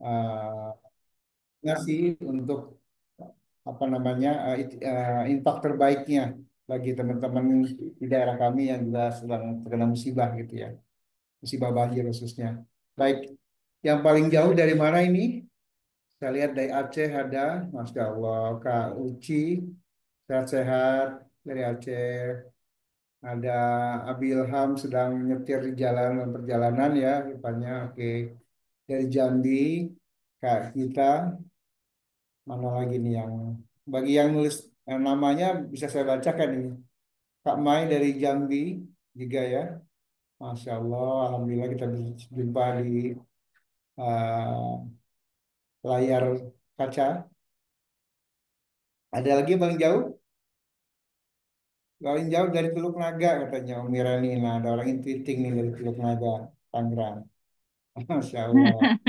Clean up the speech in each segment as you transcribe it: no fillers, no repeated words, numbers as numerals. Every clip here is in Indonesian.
eh, ngasih untuk apa namanya infak terbaiknya bagi teman-teman di daerah kami yang juga sedang terkena musibah gitu ya, musibah banjir khususnya. Baik, yang paling jauh dari mana ini? Saya lihat dari Aceh ada, Masya Allah, Kak Uci, sehat-sehat dari Aceh. Ada Abi Ilham sedang nyetir di jalan perjalanan ya, rupanya. Oke, dari Jambi, Kak kita, mana lagi nih yang bagi yang nulis namanya bisa saya bacakan ini. Kak Mai dari Jambi juga ya. Masya Allah, Alhamdulillah kita bisa jumpa di uh, layar kaca. Ada lagi Bang Jauh? Paling jauh dari Teluk Naga katanya Om Mirani. Nah, ada orang tweeting nih dari Teluk Naga, Tangerang. Masya Allah.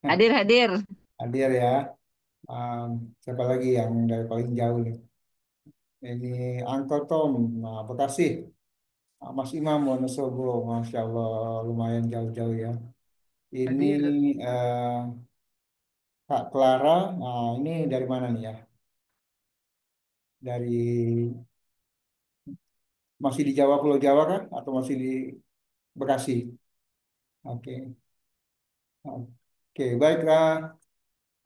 Hadir-hadir. Hadir ya. Siapa lagi yang dari paling jauh nih? Ini Uncle Tom, nah, Bekasi. Mas Imam Wonosobo, Masya Allah, lumayan jauh-jauh ya. Ini Hadir. eh, Kak Clara, nah, ini dari mana nih ya? Dari masih di Jawa, Pulau Jawa kan? Atau masih di Bekasi? Oke, oke, baiklah.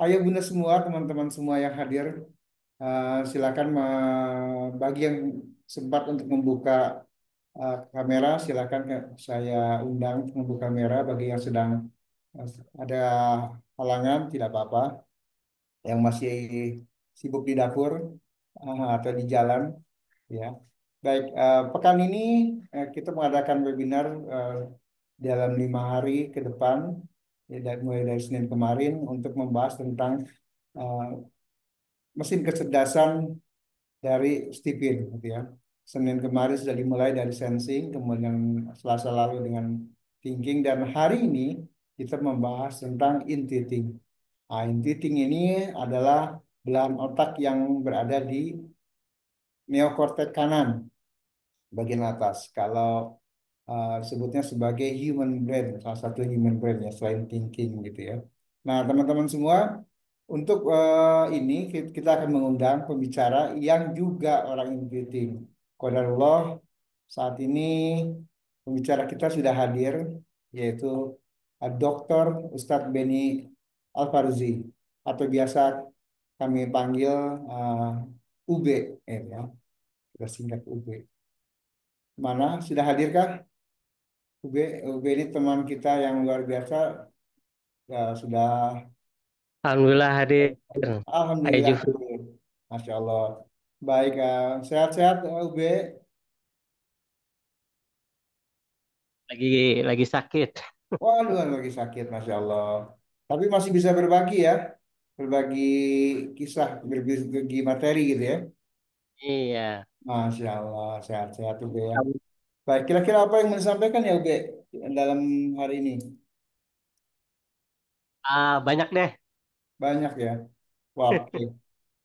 Ayo Bunda semua, teman-teman semua yang hadir, silakan bagi yang sempat untuk membuka kamera, silakan saya undang untuk membuka kamera. Bagi yang sedang eh, ada halangan, tidak apa-apa. Yang masih sibuk di dapur atau di jalan, ya. Baik, pekan ini kita mengadakan webinar eh, dalam 5 hari ke depan, ya, mulai dari Senin kemarin untuk membahas tentang eh, mesin kecerdasan dari Stephen, gitu ya. Senin kemarin sudah dimulai dari sensing, kemudian Selasa lalu dengan thinking, dan hari ini kita membahas tentang intuiting. Nah, intuiting ini adalah belahan otak yang berada di neokortek kanan, bagian atas. Kalau sebutnya sebagai human brain, salah satu human brain ya, selain thinking gitu ya. Nah, teman-teman semua, untuk ini kita akan mengundang pembicara yang juga orang intuiting. Qadarullah, saat ini pembicara kita sudah hadir, yaitu Dr. Ustadz Beni Alfarzi, atau biasa kami panggil UB, ya, kita singkat UB. Mana, sudah hadirkah UB? UB ini teman kita yang luar biasa, sudah. Alhamdulillah hadir. Hai Alhamdulillah Jufri. hadir. Masya Allah. Baik, sehat-sehat UB. Lagi lagi sakit. Waduh, lagi sakit, Masya Allah. Tapi masih bisa berbagi ya. Berbagi kisah, berbagi materi gitu ya. Iya. Masya Allah, sehat-sehat UB ya. Baik, kira-kira apa yang mau disampaikan ya UB dalam hari ini? Banyak deh. Banyak ya. Wah, oke.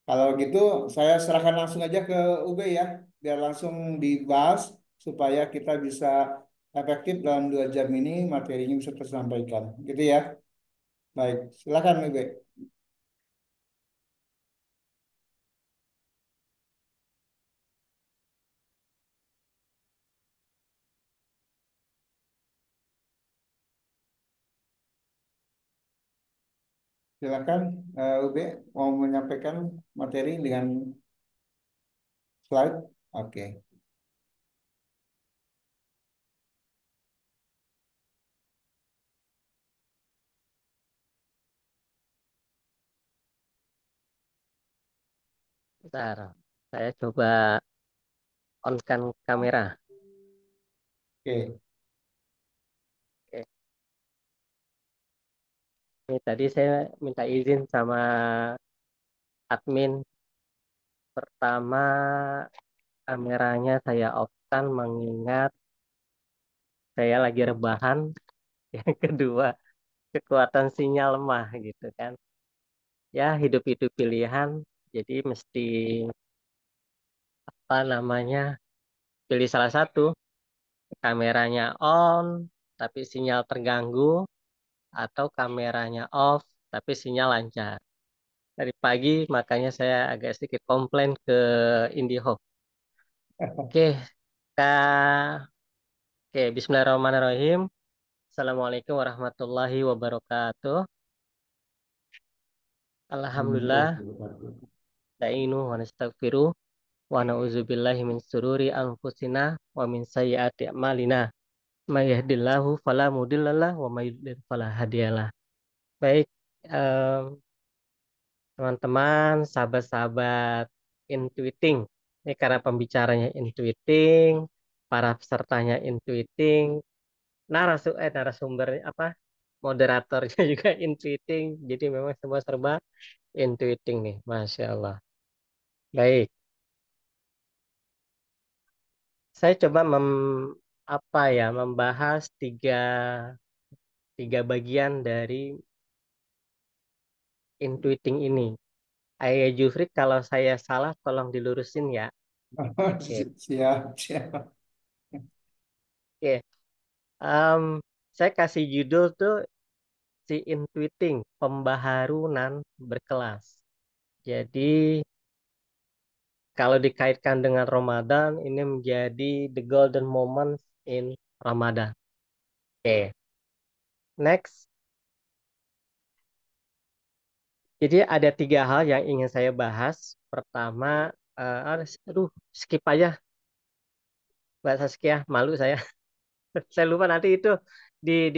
Kalau gitu saya serahkan langsung aja ke UB ya, biar langsung dibahas supaya kita bisa efektif dalam 2 jam ini materinya bisa tersampaikan, gitu ya. Baik, silakan UB. Silakan UB mau menyampaikan materi dengan slide. Oke, Bentar. Saya coba on-kan kamera. oke, Oke. Ini tadi saya minta izin sama admin. Pertama, kameranya saya off-kan mengingat saya lagi rebahan. Yang kedua, kekuatan sinyal lemah gitu kan. Ya, hidup itu pilihan. Jadi mesti apa namanya? Pilih salah satu. Kameranya on, tapi sinyal terganggu, atau kameranya off, tapi sinyal lancar. Dari pagi makanya saya agak sedikit komplain ke IndiHome. Oke, Kak. Oke, Bismillahirrahmanirrahim. Assalamualaikum warahmatullahi wabarakatuh. Alhamdulillah, nasta'inu wa nastaghfiruh wa na'udzubillahi min sururi anfusina wa min sayyiati a'malina. May yahdihillahu fala mudhillalah wa may yudhlil fala hadiyalah. Baik, em, teman-teman, sahabat-sahabat Intuiting. Ini karena pembicaranya Intuiting, para pesertanya Intuiting, narasumber apa? Moderatornya juga Intuiting. Jadi memang semua serba Intuiting nih, Masya Allah. Baik, saya coba apa ya membahas tiga bagian dari Intuiting ini. Ayah Jufri, kalau saya salah tolong dilurusin ya. Oke, Siap, siap. oke. Em, saya kasih judul tuh si Intuiting, pembaharunan berkelas. Jadi kalau dikaitkan dengan Ramadan, ini menjadi the golden moment in Ramadan. Oke, next. Jadi ada tiga hal yang ingin saya bahas. Pertama, aduh, skip aja, Mbak Saskia, malu saya. Saya lupa nanti itu di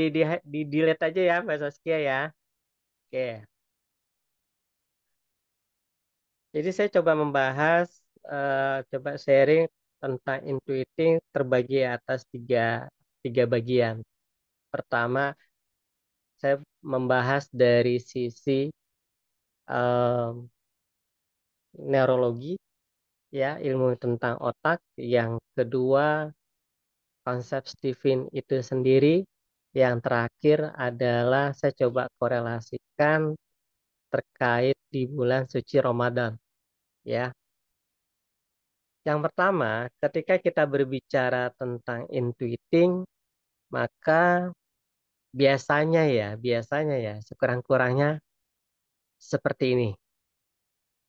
delete aja ya, Mbak Saskia ya. Oke, jadi saya coba membahas, coba sharing tentang intuiting terbagi atas tiga bagian. Pertama, saya membahas dari sisi em, neurologi, ya, ilmu tentang otak. Yang kedua, konsep Stephen itu sendiri. Yang terakhir adalah saya coba korelasikan terkait di bulan suci Ramadan. Ya, yang pertama, ketika kita berbicara tentang intuiting, maka biasanya ya, sekurang-kurangnya seperti ini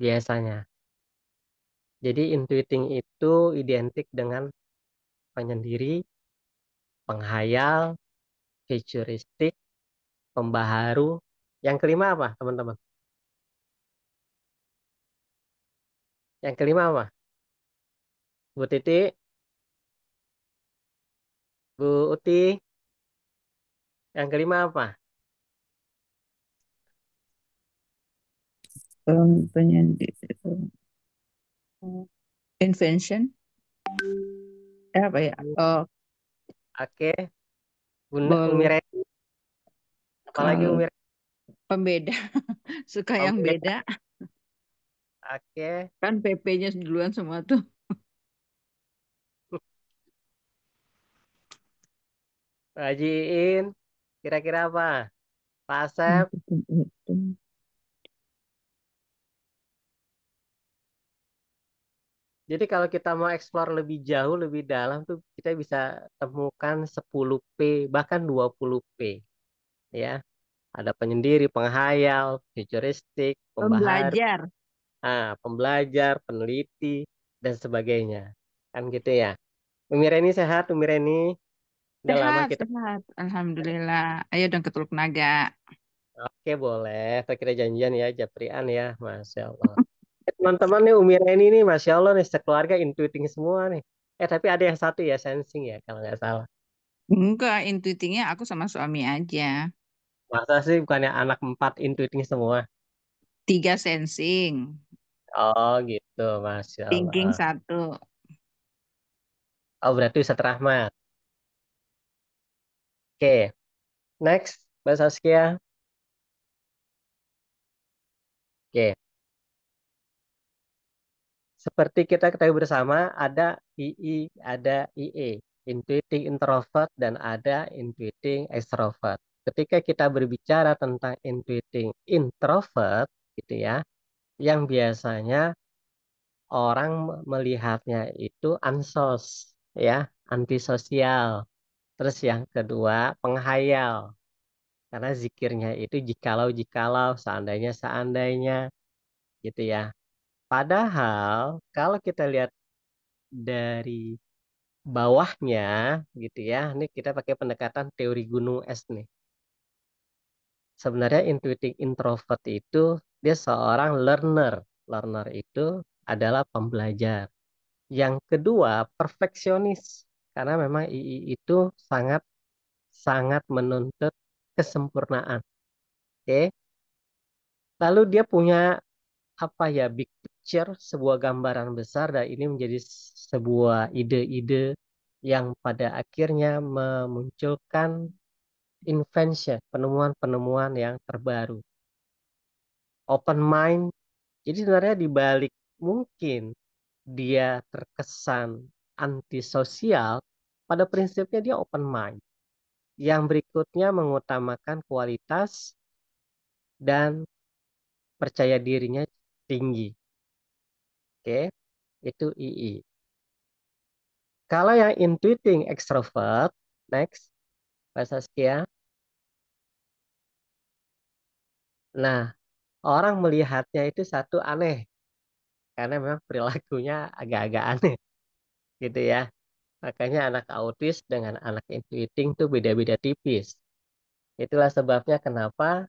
biasanya. Jadi intuiting itu identik dengan penyendiri, penghayal, futuristik, pembaharu. Yang kelima apa, teman-teman? Yang kelima apa? Bu Titi, Bu Uti, yang kelima apa? Penyendiri invention apa ya? Oh, Oke, Bunda Umi boleh. Reni, apalagi Kalau Umi Reni. pembeda suka yang Pembeda. beda Oke, kan PP-nya duluan semua tuh. Pak Haji Iin, kira-kira apa? Pak Asep. Jadi kalau kita mau explore lebih jauh, lebih dalam tuh kita bisa temukan 10P, bahkan 20P. Ya, ada penyendiri, penghayal, futuristik, pembaharu, Pembelajar. pembelajar, peneliti, dan sebagainya. Kan gitu ya. Umi Reni sehat, Umi Reni. Udah lama Sehat, kita. sehat. Alhamdulillah. Ayo dong ke Teluk Naga. Oke, boleh. Kita janjian ya, Japrian ya. Masya Allah. Teman-teman nih, Umi Reni nih, Masya Allah nih, sekeluarga intuiting semua nih. Tapi ada yang satu ya, sensing ya, kalau nggak salah. Enggak, intuitingnya aku sama suami aja. Masa sih bukannya anak empat intuiting semua? 3 sensing. Oh gitu, Masya Thinking Allah. 1. Oh berarti Ustadz Rahmat. Oke, next, Mbak Saskia. Oke, seperti kita ketahui bersama, ada II, ada IE. Intuiting introvert dan ada intuiting extrovert. Ketika kita berbicara tentang intuiting introvert, gitu ya, yang biasanya orang melihatnya itu ansos, ya, antisosial. Terus yang kedua, penghayal. Karena zikirnya itu jikalau, seandainya, gitu ya. Padahal kalau kita lihat dari bawahnya, gitu ya, ini kita pakai pendekatan teori gunung es nih. Sebenarnya intuiting introvert itu dia seorang learner. Learner itu adalah pembelajar. Yang kedua, perfeksionis. Karena memang II itu sangat sangat menuntut kesempurnaan. Oke. Lalu dia punya apa ya, big picture, sebuah gambaran besar, dan ini menjadi sebuah ide-ide yang pada akhirnya memunculkan invention, penemuan-penemuan yang terbaru. Open mind. Jadi sebenarnya di balik mungkin dia terkesan antisosial, pada prinsipnya dia open mind. Yang berikutnya mengutamakan kualitas dan percaya dirinya tinggi. Oke, itu II. Kalau yang intuiting extrovert, next, Pak Saskia. Nah, orang melihatnya itu satu aneh, karena memang perilakunya agak-agak aneh, gitu ya. Makanya anak autis dengan anak intuiting tuh beda-beda tipis. Itulah sebabnya kenapa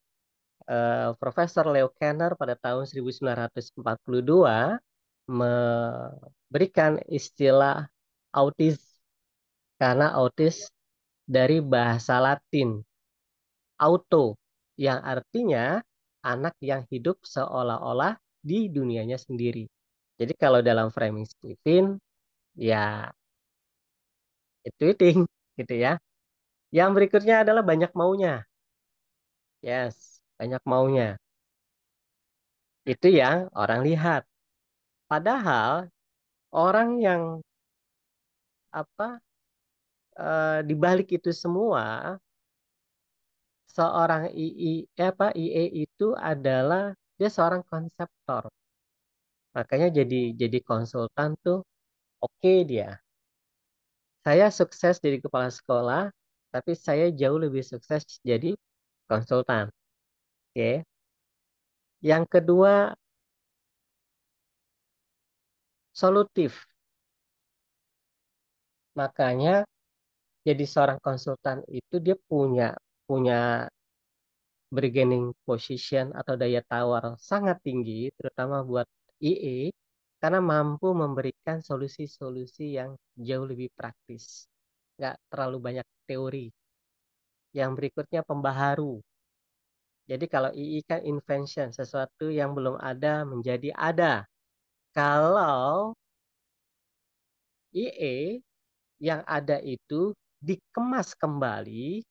Profesor Leo Kanner pada tahun 1942 memberikan istilah autis, karena autis dari bahasa Latin auto, yang artinya anak yang hidup seolah-olah di dunianya sendiri. Jadi kalau dalam framing Stephen, ya intuiting, gitu ya. Yang berikutnya adalah banyak maunya. Yes, banyak maunya. Itu yang orang lihat. Padahal orang yang apa di balik itu semua, seorang IE itu adalah dia seorang konseptor. Makanya jadi konsultan tuh oke dia. Saya sukses jadi kepala sekolah, tapi saya jauh lebih sukses jadi konsultan. Oke. Yang kedua, solutif. Makanya jadi seorang konsultan itu dia punya punya bargaining position atau daya tawar sangat tinggi, terutama buat IE, karena mampu memberikan solusi-solusi yang jauh lebih praktis. Nggak terlalu banyak teori. Yang berikutnya pembaharu. Jadi kalau II kan invention, sesuatu yang belum ada menjadi ada. Kalau IE yang ada itu dikemas kembali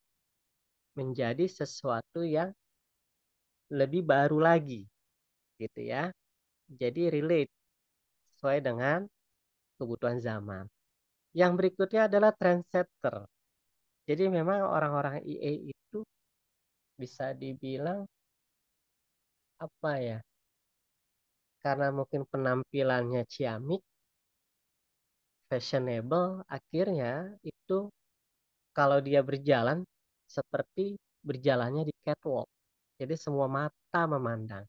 menjadi sesuatu yang lebih baru lagi, gitu ya. Jadi relate sesuai dengan kebutuhan zaman. Yang berikutnya adalah trendsetter. Jadi memang orang-orang IE itu bisa dibilang apa ya? Karena mungkin penampilannya ciamik, fashionable, akhirnya itu kalau dia berjalan seperti berjalannya di catwalk. Jadi semua mata memandang.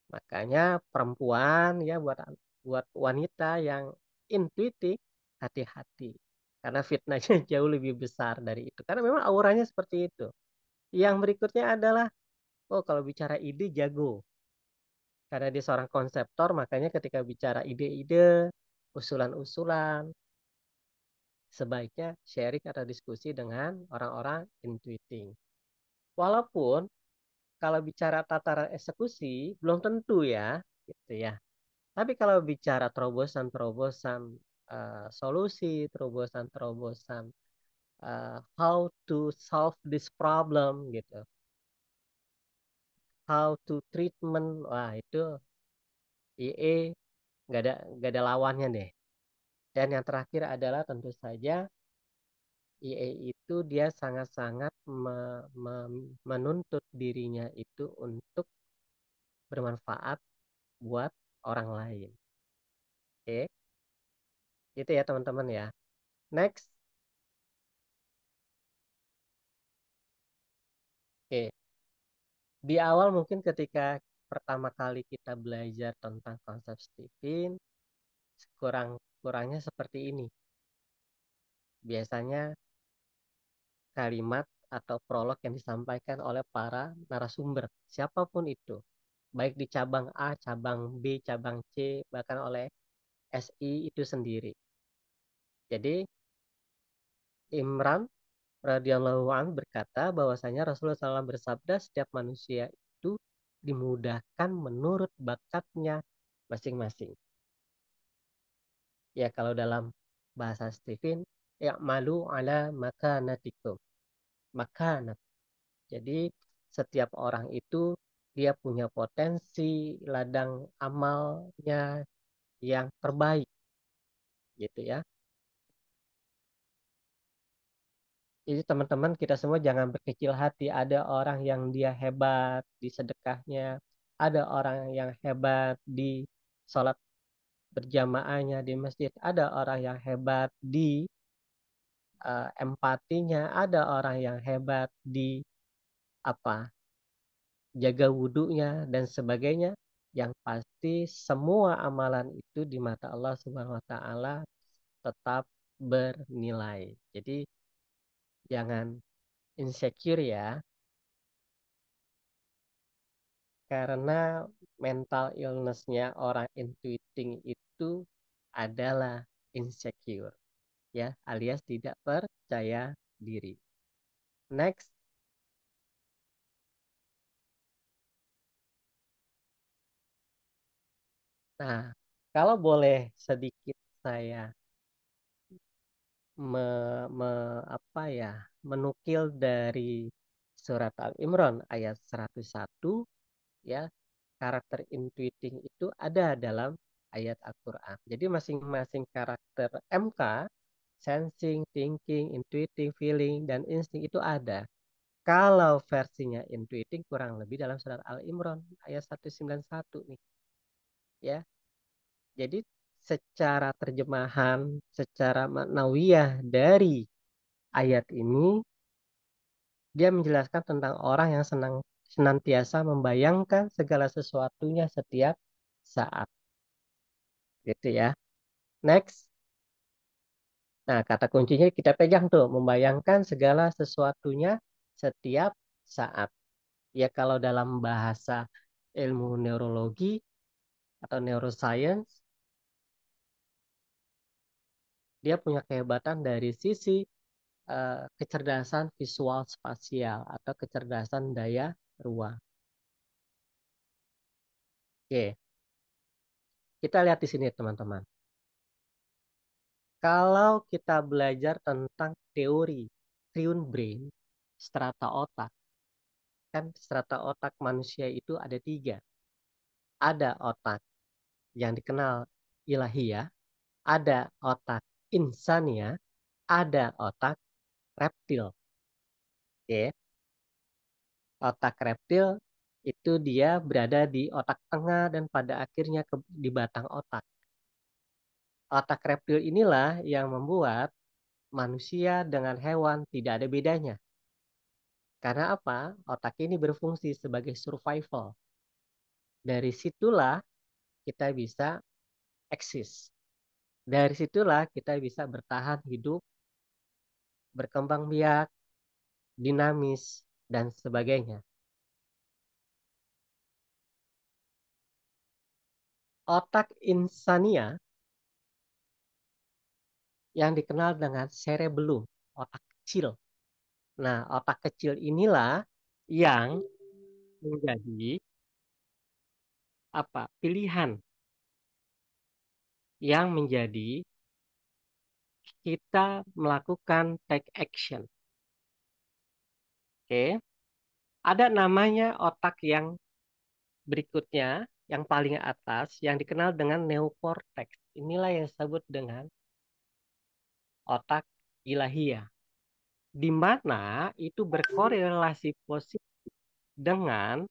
Makanya perempuan ya, buat buat wanita yang intuitif, hati-hati. Karena fitnahnya jauh lebih besar dari itu. Karena memang auranya seperti itu. Yang berikutnya adalah, oh kalau bicara ide jago. Karena dia seorang konseptor, makanya ketika bicara ide-ide, usulan-usulan, sebaiknya sharing atau diskusi dengan orang-orang intuiting. Walaupun kalau bicara tataran eksekusi belum tentu ya, gitu ya. Tapi kalau bicara terobosan-terobosan solusi, terobosan-terobosan how to solve this problem gitu, how to treatment, wah itu IE nggak ada lawannya deh. Dan yang terakhir adalah tentu saja IE itu dia sangat-sangat menuntut dirinya itu untuk bermanfaat buat orang lain. Oke, itu ya teman-teman ya. Next. Oke. Di awal mungkin ketika pertama kali kita belajar tentang konsep Stephen, kurang-kurangnya seperti ini. Biasanya kalimat atau prolog yang disampaikan oleh para narasumber, siapapun itu, baik di cabang A, cabang B, cabang C, bahkan oleh SI itu sendiri. Jadi Imran radhiyallahu anhu berkata bahwasanya Rasulullah SAW bersabda setiap manusia itu dimudahkan menurut bakatnya masing-masing. Ya kalau dalam bahasa Stephen, malu ala makanatikum. Makanat. Jadi setiap orang itu dia punya potensi ladang amalnya yang terbaik gitu ya. Jadi teman-teman kita semua jangan berkecil hati. Ada orang yang dia hebat di sedekahnya, ada orang yang hebat di sholat berjamaahnya di masjid, ada orang yang hebat di empatinya, ada orang yang hebat di apa jaga wudhunya dan sebagainya. Yang pasti semua amalan itu di mata Allah Subhanahu Wa Taala tetap bernilai. Jadi jangan insecure ya, karena mental illness-nya orang intuiting itu adalah insecure ya, alias tidak percaya diri. Next. Nah, kalau boleh sedikit saya apa ya, menukil dari surat Al-Imran ayat 101 ya, karakter intuiting itu ada dalam ayat Al-Qur'an. Jadi masing-masing karakter MK, sensing, thinking, intuiting, feeling, dan insting itu ada. Kalau versinya intuiting kurang lebih dalam surat Al-Imran ayat 191 nih. Ya. Jadi secara terjemahan, secara maknawiyah dari ayat ini, dia menjelaskan tentang orang yang senantiasa membayangkan segala sesuatunya setiap saat. Gitu ya. Next. Nah, kata kuncinya kita pegang tuh, membayangkan segala sesuatunya setiap saat. Ya kalau dalam bahasa ilmu neurologi atau neuroscience, dia punya kehebatan dari sisi kecerdasan visual spasial atau kecerdasan daya ruang. Oke, kita lihat di sini teman-teman. Kalau kita belajar tentang teori triune brain, strata otak, kan strata otak manusia itu ada 3. Ada otak yang dikenal ilahiyah, ada otak insania, ada otak reptil. Oke, otak reptil itu dia berada di otak tengah dan pada akhirnya di batang otak. Otak reptil inilah yang membuat manusia dengan hewan tidak ada bedanya. Karena apa? Otak ini berfungsi sebagai survival. Dari situlah kita bisa eksis. Dari situlah kita bisa bertahan hidup, berkembang biak, dinamis, dan sebagainya. Otak insania yang dikenal dengan cerebellum, otak kecil. Nah, otak kecil inilah yang menjadi pilihan yang menjadi kita melakukan take action. Oke. Ada namanya otak yang berikutnya, yang paling atas, yang dikenal dengan neokortex. Inilah yang disebut dengan otak ilahiyah. Di mana itu berkorelasi positif dengan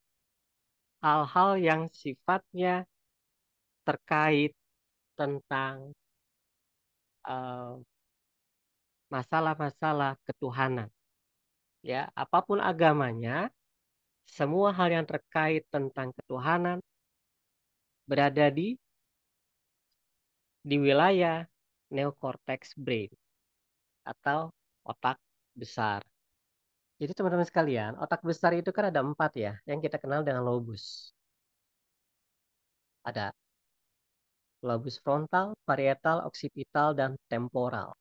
hal-hal yang sifatnya terkait tentang masalah-masalah ketuhanan. Ya, apapun agamanya, semua hal yang terkait tentang ketuhanan berada di wilayah neocortex brain atau otak besar. Jadi teman-teman sekalian, otak besar itu kan ada 4 ya, yang kita kenal dengan lobus. Ada lobus frontal, parietal, occipital, dan temporal.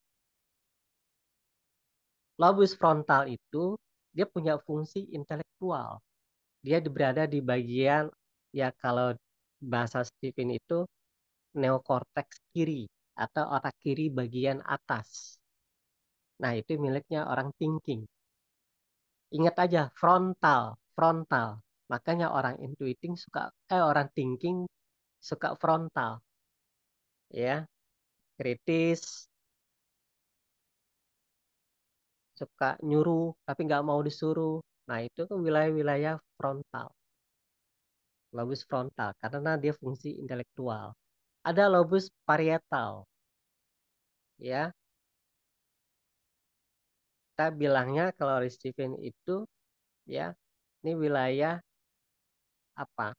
Lobus frontal itu dia punya fungsi intelektual. Dia berada di bagian, ya kalau bahasa Stephen itu neokorteks kiri atau otak kiri bagian atas. Nah, itu miliknya orang thinking. Ingat aja frontal, frontal. Makanya orang intuiting orang thinking suka frontal, ya, kritis, suka nyuruh tapi nggak mau disuruh. Nah, itu ke wilayah-wilayah frontal, lobus frontal, karena dia fungsi intelektual. Ada lobus parietal, ya. Kita bilangnya kalau di Stephen itu, ya, ini wilayah apa?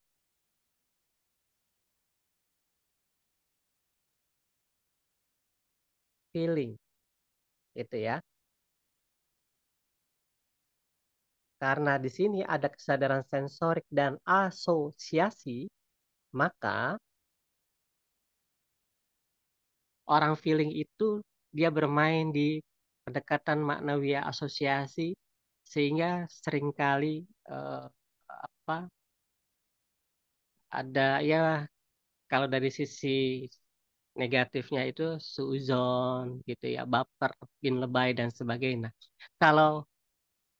Feeling, itu ya. Karena di sini ada kesadaran sensorik dan asosiasi, maka orang feeling itu dia bermain di pendekatan maknawi asosiasi sehingga seringkali eh, apa ada ya kalau dari sisi negatifnya itu suuzon gitu ya, baper, bin lebay dan sebagainya. Nah, kalau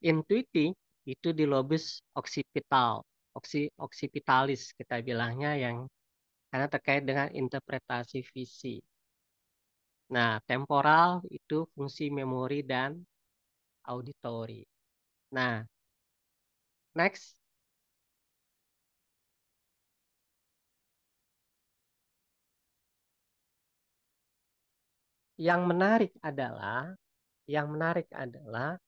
intuiting itu di lobus occipital, occipitalis kita bilangnya yang karena terkait dengan interpretasi visi. Nah, temporal itu fungsi memori dan auditory. Nah, next. Yang menarik adalah, yang menarik adalah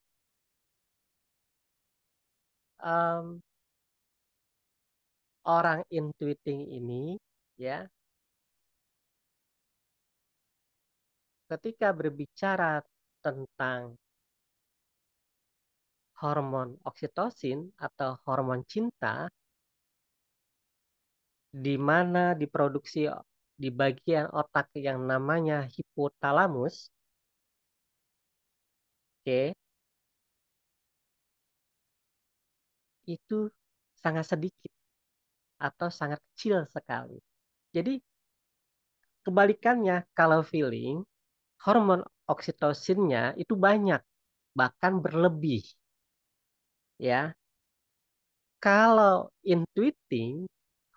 em, orang intuiting ini, ya, ketika berbicara tentang hormon oksitosin atau hormon cinta, di mana diproduksi di bagian otak yang namanya hipotalamus, oke, itu sangat sedikit atau sangat kecil sekali. Jadi kebalikannya kalau feeling, hormon oksitosinnya itu banyak, bahkan berlebih, ya. Kalau intuiting,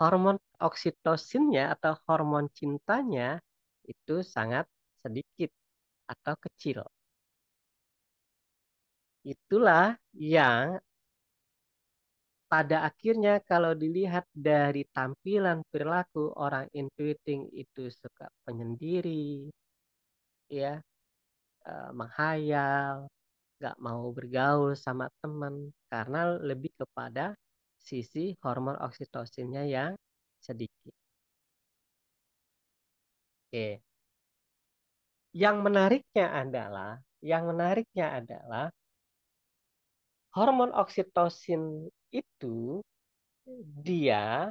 hormon oksitosinnya atau hormon cintanya itu sangat sedikit atau kecil. Itulah yang pada akhirnya kalau dilihat dari tampilan perilaku orang intuiting itu suka penyendiri, ya, menghayal, nggak mau bergaul sama teman karena lebih kepada sisi hormon oksitosinnya yang sedikit. Oke. Yang menariknya adalah hormon oksitosin itu dia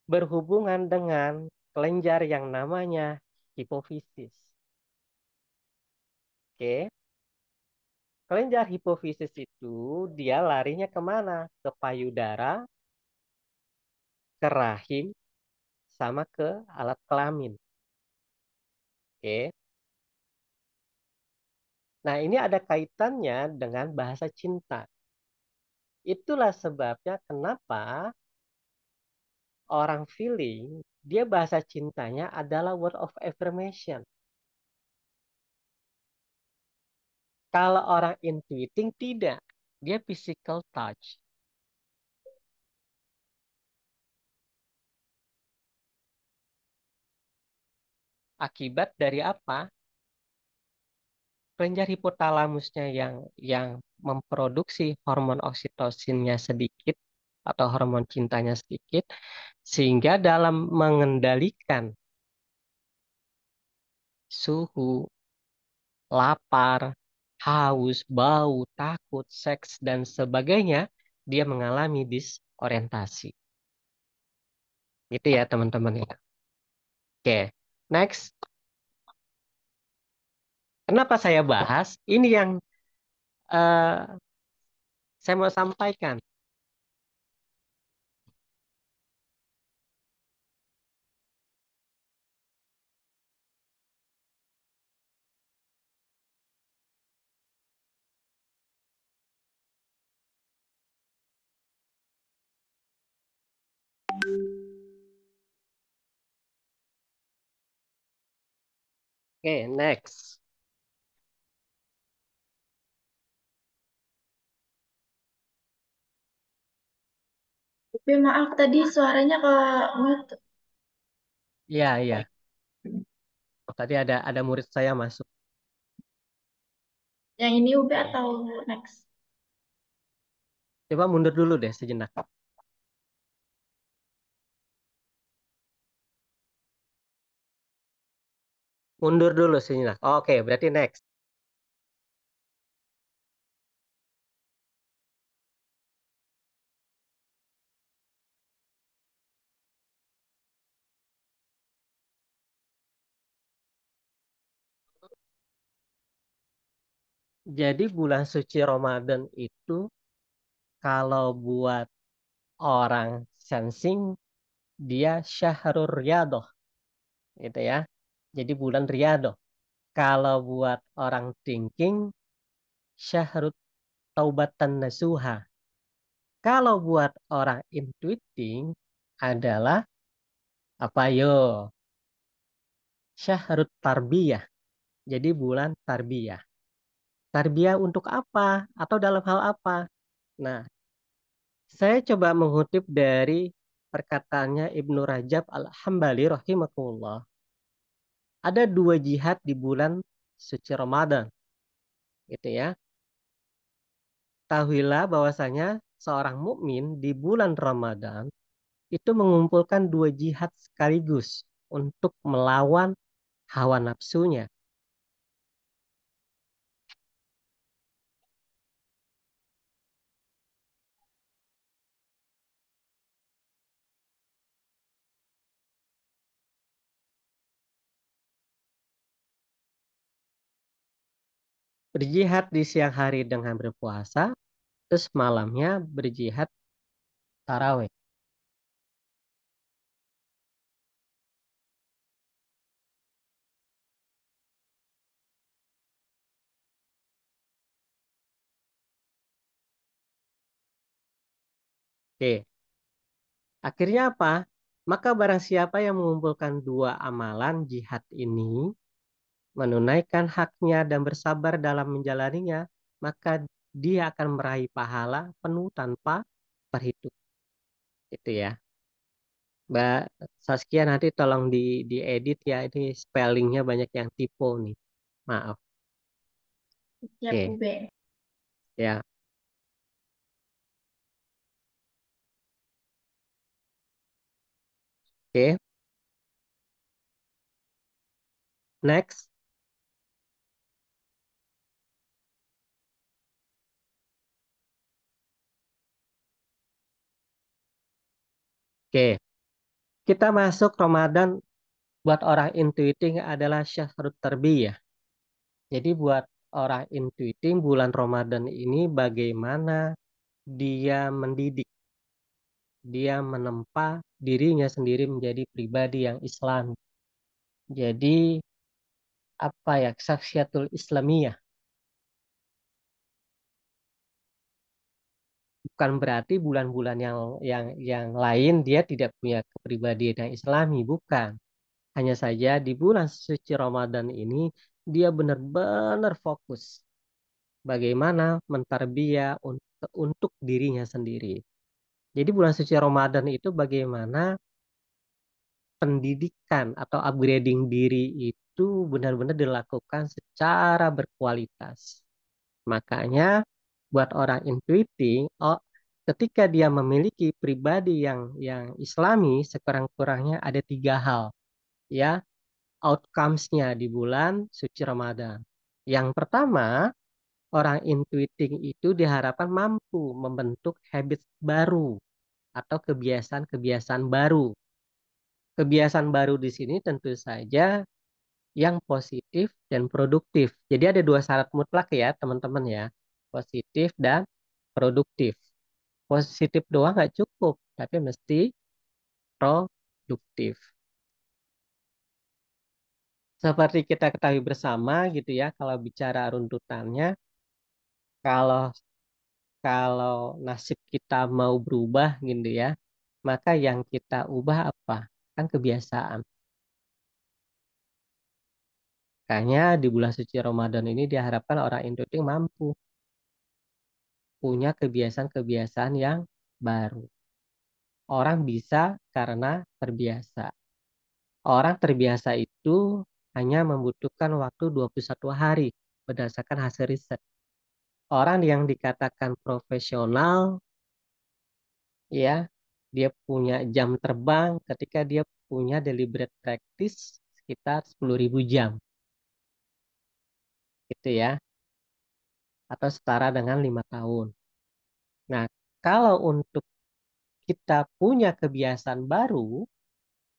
berhubungan dengan kelenjar yang namanya hipofisis. Oke. Kelenjar hipofisis itu dia larinya kemana? Ke payudara, ke rahim, sama ke alat kelamin. Oke. Nah, ini ada kaitannya dengan bahasa cinta. Itulah sebabnya kenapa orang feeling, dia bahasa cintanya adalah word of affirmation. Kalau orang intuiting tidak, dia physical touch. Akibat dari apa? Kelenjar hipotalamusnya yang memproduksi hormon oksitosinnya sedikit, atau hormon cintanya sedikit, sehingga dalam mengendalikan suhu, lapar, haus, bau, takut, seks, dan sebagainya, dia mengalami disorientasi. Gitu ya teman-teman ya. Oke, next. Kenapa saya bahas? Ini yang eh, saya mau sampaikan. Oke, next. Tapi maaf tadi suaranya ke mute. Iya, iya. Tadi ada murid saya masuk. Yang ini UB atau next? Coba mundur dulu deh sejenak. Mundur dulu sejenak. Oke, berarti next. Jadi bulan suci Ramadan itu kalau buat orang sensing dia syahrul riyadhah gitu ya. Jadi bulan riyadhah. Kalau buat orang thinking syahrul taubatan nasuha. Kalau buat orang intuiting adalah apa yo? Syahrut tarbiyah. Jadi bulan tarbiyah. Tarbiyah untuk apa? Atau dalam hal apa? Nah, saya coba mengutip dari perkataannya Ibnu Rajab Al-Hambali rahimahullah. Ada dua jihad di bulan suci Ramadan. Gitu ya. Tahuilah bahwasanya seorang mukmin di bulan Ramadan itu mengumpulkan dua jihad sekaligus untuk melawan hawa nafsunya. Berjihad di siang hari dengan berpuasa, terus malamnya berjihad tarawih. Oke, akhirnya apa? Maka barang siapa yang mengumpulkan dua amalan jihad ini, menunaikan haknya dan bersabar dalam menjalaninya, maka dia akan meraih pahala penuh tanpa perhitungan. Itu ya. Mbak Saskia nanti tolong diedit ya, ini spellingnya banyak yang typo nih. Maaf. Siap Oke, UB. ya. Oke, next. Oke, kita masuk Ramadan buat orang intuiting adalah syahrut tarbiyah. Jadi buat orang intuiting bulan Ramadan ini bagaimana dia mendidik, dia menempa dirinya sendiri menjadi pribadi yang Islam. Jadi apa ya, saksiatul Islamiyah. Bukan berarti bulan-bulan yang lain dia tidak punya kepribadian yang Islami, bukan. Hanya saja di bulan suci Ramadan ini dia benar-benar fokus bagaimana mentarbiyah untuk dirinya sendiri. Jadi bulan suci Ramadan itu bagaimana pendidikan atau upgrading diri itu benar-benar dilakukan secara berkualitas. Makanya buat orang intuiting, oh ketika dia memiliki pribadi yang Islami, sekurang-kurangnya ada 3 hal, ya, outcomes-nya di bulan suci Ramadan. Yang pertama, orang intuiting itu diharapkan mampu membentuk habit baru atau kebiasaan-kebiasaan baru. Kebiasaan baru di sini tentu saja yang positif dan produktif. Jadi ada 2 syarat mutlak ya teman-teman ya, positif dan produktif. Positif doang nggak cukup, tapi mesti produktif. Seperti kita ketahui bersama gitu ya, kalau bicara runtutannya, kalau kalau nasib kita mau berubah gitu ya, maka yang kita ubah apa? Kan kebiasaan. Makanya di bulan suci Ramadan ini diharapkan orang Indonesia mampu punya kebiasaan-kebiasaan yang baru. Orang bisa karena terbiasa. Orang terbiasa itu hanya membutuhkan waktu 21 hari berdasarkan hasil riset. Orang yang dikatakan profesional, ya, dia punya jam terbang ketika dia punya deliberate practice sekitar 10.000 jam, gitu ya, atau setara dengan 5 tahun. Nah, kalau untuk kita punya kebiasaan baru,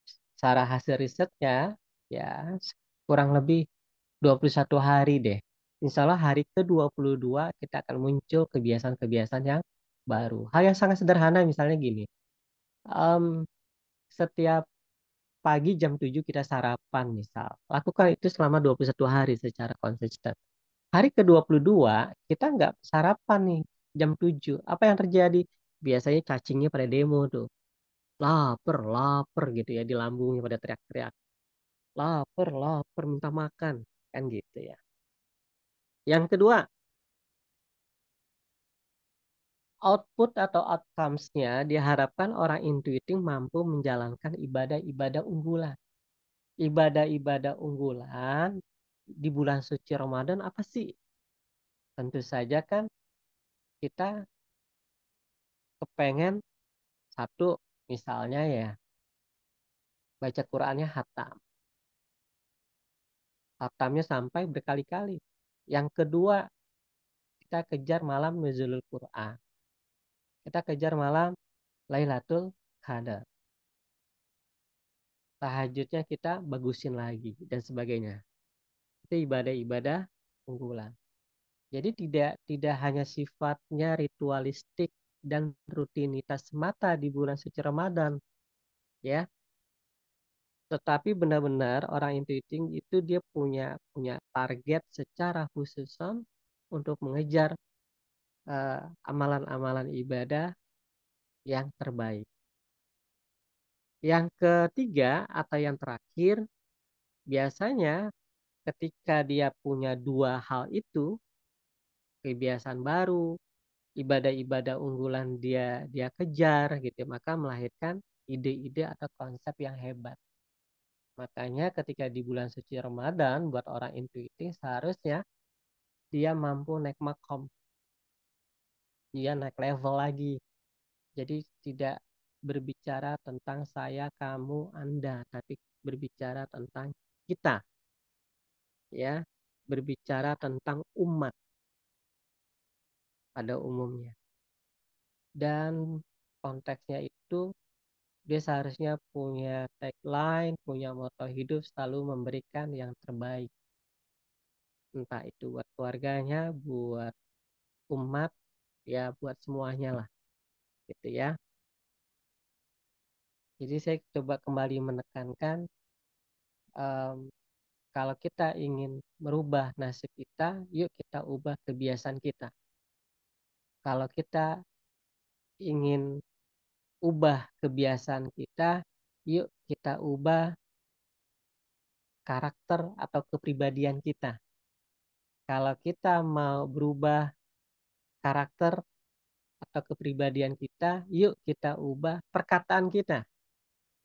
secara hasil risetnya, ya, kurang lebih 21 hari deh. Insya Allah hari ke-22 kita akan muncul kebiasaan-kebiasaan yang baru. Hal yang sangat sederhana misalnya gini, em, setiap pagi jam 7 kita sarapan misal. Lakukan itu selama 21 hari secara konsisten. Hari ke-22 kita nggak sarapan nih jam 7. Apa yang terjadi? Biasanya cacingnya pada demo tuh. Lapar, lapar gitu ya di lambungnya pada teriak-teriak. Lapar, lapar minta makan. Kan gitu ya. Yang kedua, output atau outcomes-nya diharapkan orang intuitif mampu menjalankan ibadah-ibadah unggulan. Ibadah-ibadah unggulan di bulan suci Ramadan apa sih? Tentu saja kan kita kepengen satu misalnya ya baca Qurannya hatam. Hatamnya sampai berkali-kali. Yang kedua kita kejar malam nuzulul Quran. Kita kejar malam Lailatul Qadar. Tahajudnya kita bagusin lagi dan sebagainya. Itu ibadah-ibadah unggulan. Jadi tidak hanya sifatnya ritualistik dan rutinitas semata di bulan suci Ramadan, ya. Tetapi benar-benar orang intuiting itu dia punya punya target secara khusus untuk mengejar amalan-amalan ibadah yang terbaik. Yang ketiga atau yang terakhir, biasanya ketika dia punya 2 hal itu, kebiasaan baru, ibadah-ibadah unggulan dia dia kejar gitu, maka melahirkan ide-ide atau konsep yang hebat. Makanya ketika di bulan suci Ramadan buat orang intuitif seharusnya dia mampu naik makom, dia naik level lagi. Jadi tidak berbicara tentang saya, kamu, Anda, tapi berbicara tentang kita, ya, berbicara tentang umat pada umumnya. Dan konteksnya itu dia seharusnya punya tagline, punya moto hidup selalu memberikan yang terbaik. Entah itu buat keluarganya, buat umat, ya buat semuanya lah. Gitu ya. Jadi saya coba kembali menekankan em, kalau kita ingin merubah nasib kita, yuk kita ubah kebiasaan kita. Kalau kita ingin ubah kebiasaan kita, yuk kita ubah karakter atau kepribadian kita. Kalau kita mau berubah karakter atau kepribadian kita, yuk kita ubah perkataan kita.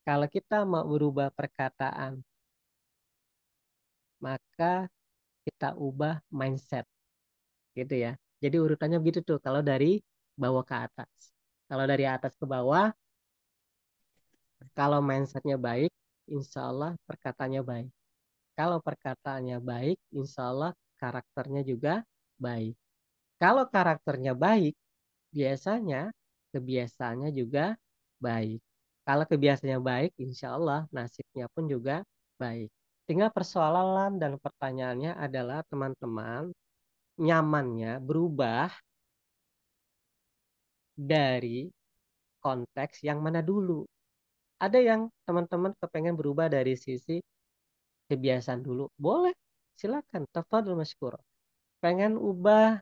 Kalau kita mau berubah perkataan, maka kita ubah mindset, gitu ya. Jadi urutannya begitu tuh, kalau dari bawah ke atas. Kalau dari atas ke bawah, kalau mindsetnya baik, insya Allah perkataannya baik. Kalau perkataannya baik, insya Allah karakternya juga baik. Kalau karakternya baik, biasanya kebiasaannya juga baik. Kalau kebiasaannya baik, insya Allah nasibnya pun juga baik. Tinggal persoalan dan pertanyaannya adalah teman-teman nyamannya berubah dari konteks yang mana dulu. Ada yang teman-teman kepengen berubah dari sisi kebiasaan dulu. Boleh, silakan. Tafadhol masykur. Pengen ubah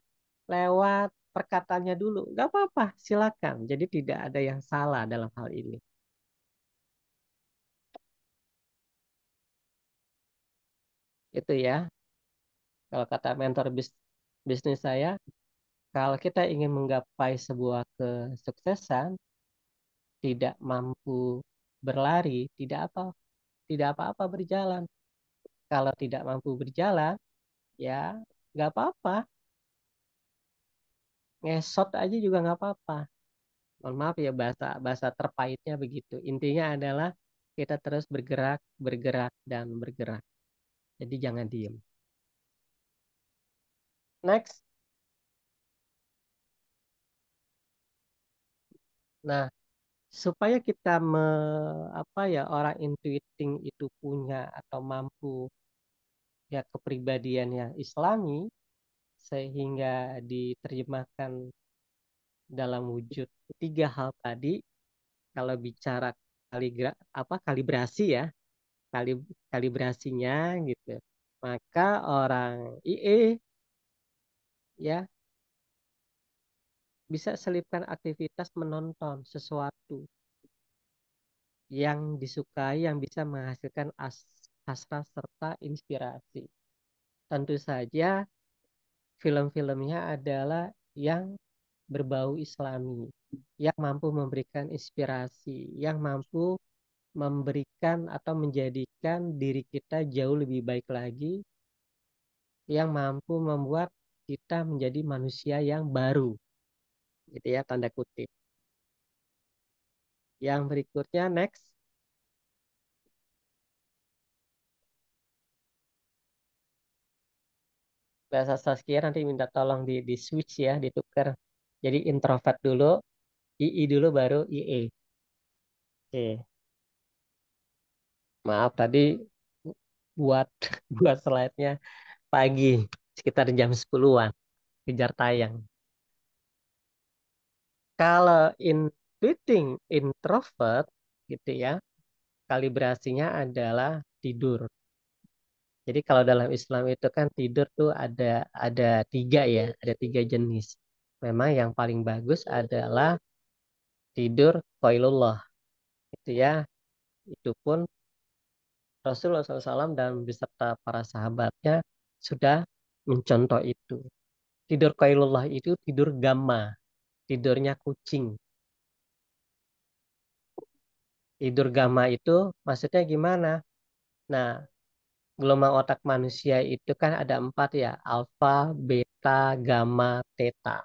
lewat perkataannya dulu. Gak apa-apa, silakan. Jadi tidak ada yang salah dalam hal ini. Itu ya. Kalau kata mentor bisnis saya, kalau kita ingin menggapai sebuah kesuksesan, tidak mampu berlari, tidak apa-apa berjalan. Kalau tidak mampu berjalan, ya nggak apa-apa. Ngesot aja juga nggak apa-apa. Mohon maaf ya bahasa bahasa terpahitnya begitu. Intinya adalah kita terus bergerak, bergerak dan bergerak. Jadi jangan diem. Next. Nah, supaya kita apa ya orang intuiting itu punya atau mampu ya kepribadian yang Islami sehingga diterjemahkan dalam wujud tiga hal tadi. Kalau bicara kalibrasi ya, kali kalibrasinya gitu, maka orang IE ya bisa selipkan aktivitas menonton sesuatu yang disukai yang bisa menghasilkan hasrat serta inspirasi. Tentu saja film-filmnya adalah yang berbau Islami, yang mampu memberikan inspirasi, yang mampu memberikan atau menjadikan diri kita jauh lebih baik lagi, yang mampu membuat kita menjadi manusia yang baru, gitu ya, tanda kutip. Yang berikutnya, next. Bahasa Saskia nanti minta tolong di switch ya, ditukar. Jadi introvert dulu, II dulu baru IE. Oke, maaf tadi buat buat slide-nya pagi sekitar jam 10-an kejar tayang. Kalau intuiting introvert gitu ya, kalibrasinya adalah tidur. Jadi kalau dalam Islam itu kan tidur tuh ada tiga ya, ada tiga jenis. Memang yang paling bagus adalah tidur qailullah. Itu ya, itu pun Rasulullah SAW dan beserta para sahabatnya sudah mencontoh itu. Tidur qailullah itu tidur gamma, tidurnya kucing. Tidur gamma itu maksudnya gimana? Nah, gelombang otak manusia itu kan ada empat ya, alfa, beta, gamma, theta.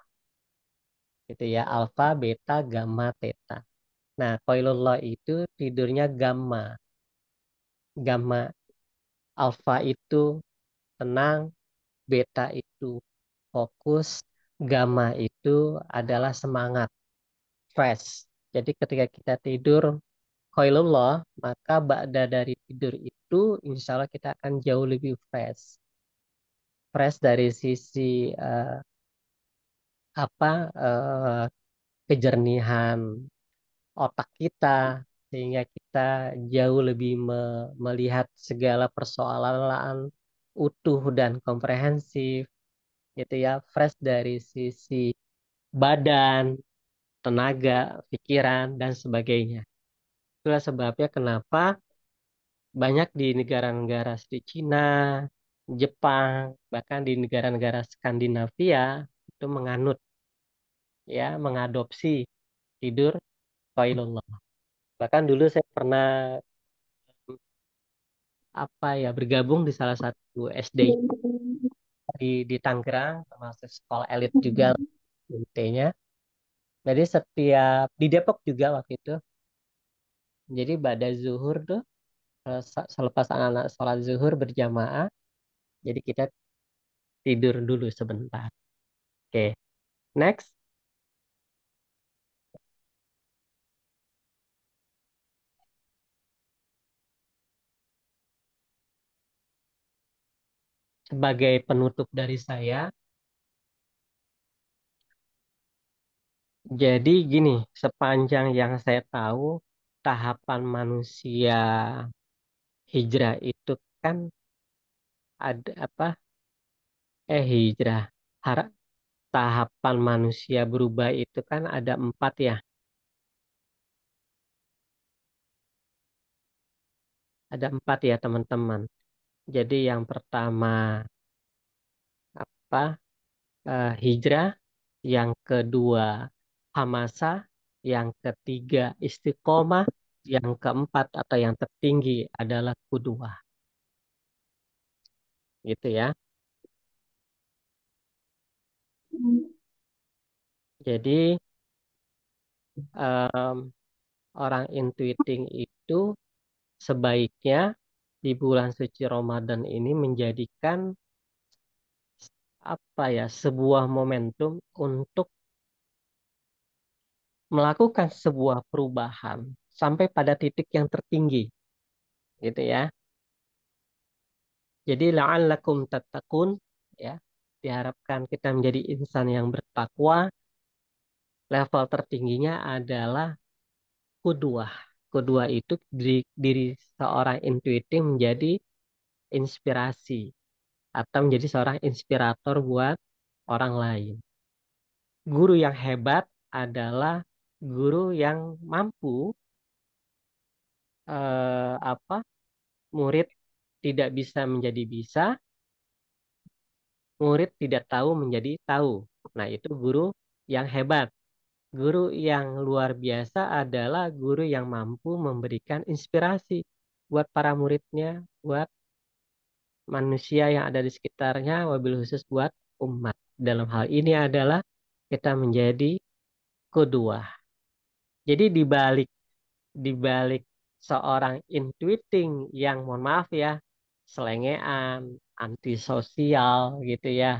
Gitu ya, alfa, beta, gamma, theta. Nah, qailullah itu tidurnya gamma. Gamma, alfa itu tenang, beta itu fokus, gamma itu adalah semangat, fresh. Jadi ketika kita tidur qailullah, maka ba'da dari tidur itu insya Allah kita akan jauh lebih fresh. Fresh dari sisi apa kejernihan otak kita sehingga kita jauh lebih melihat segala persoalan utuh dan komprehensif gitu ya, fresh dari sisi badan, tenaga, pikiran dan sebagainya. Itulah sebabnya kenapa banyak di negara-negara seperti Cina, Jepang, bahkan di negara-negara Skandinavia itu mengadopsi tidur qailullah. Bahkan dulu saya pernah bergabung di salah satu SD di Tangerang, termasuk sekolah elit juga intinya. Jadi setiap di Depok juga waktu itu. Jadi pada zuhur tuh selepas anak-anak sholat zuhur berjamaah, jadi kita tidur dulu sebentar. Oke, next. Sebagai penutup dari saya, jadi gini, sepanjang yang saya tahu, tahapan manusia hijrah itu kan ada apa? Hijrah. Har- Tahapan manusia berubah itu kan ada 4 ya. Ada 4 ya teman-teman. Jadi yang pertama apa? Hijrah. Yang kedua hamasah. Yang ketiga istiqomah. Yang keempat atau yang tertinggi adalah kuduah. Gitu ya. Jadi em, orang intuiting itu sebaiknya di bulan suci Ramadan ini menjadikan apa ya sebuah momentum untuk melakukan sebuah perubahan sampai pada titik yang tertinggi gitu ya. Jadi la'allakum tattaqun ya. Diharapkan kita menjadi insan yang bertakwa. Level tertingginya adalah kuduah. Kuduah itu diri seorang intuitif menjadi inspirasi atau menjadi seorang inspirator buat orang lain. Guru yang hebat adalah guru yang mampu apa murid tidak bisa menjadi bisa, murid tidak tahu menjadi tahu. Nah, itu guru yang hebat. Guru yang luar biasa adalah guru yang mampu memberikan inspirasi buat para muridnya, buat manusia yang ada di sekitarnya, wabil khusus buat umat. Dalam hal ini adalah kita menjadi kedua. Jadi di balik seorang intuiting yang mohon maaf ya, selengean, antisosial gitu ya,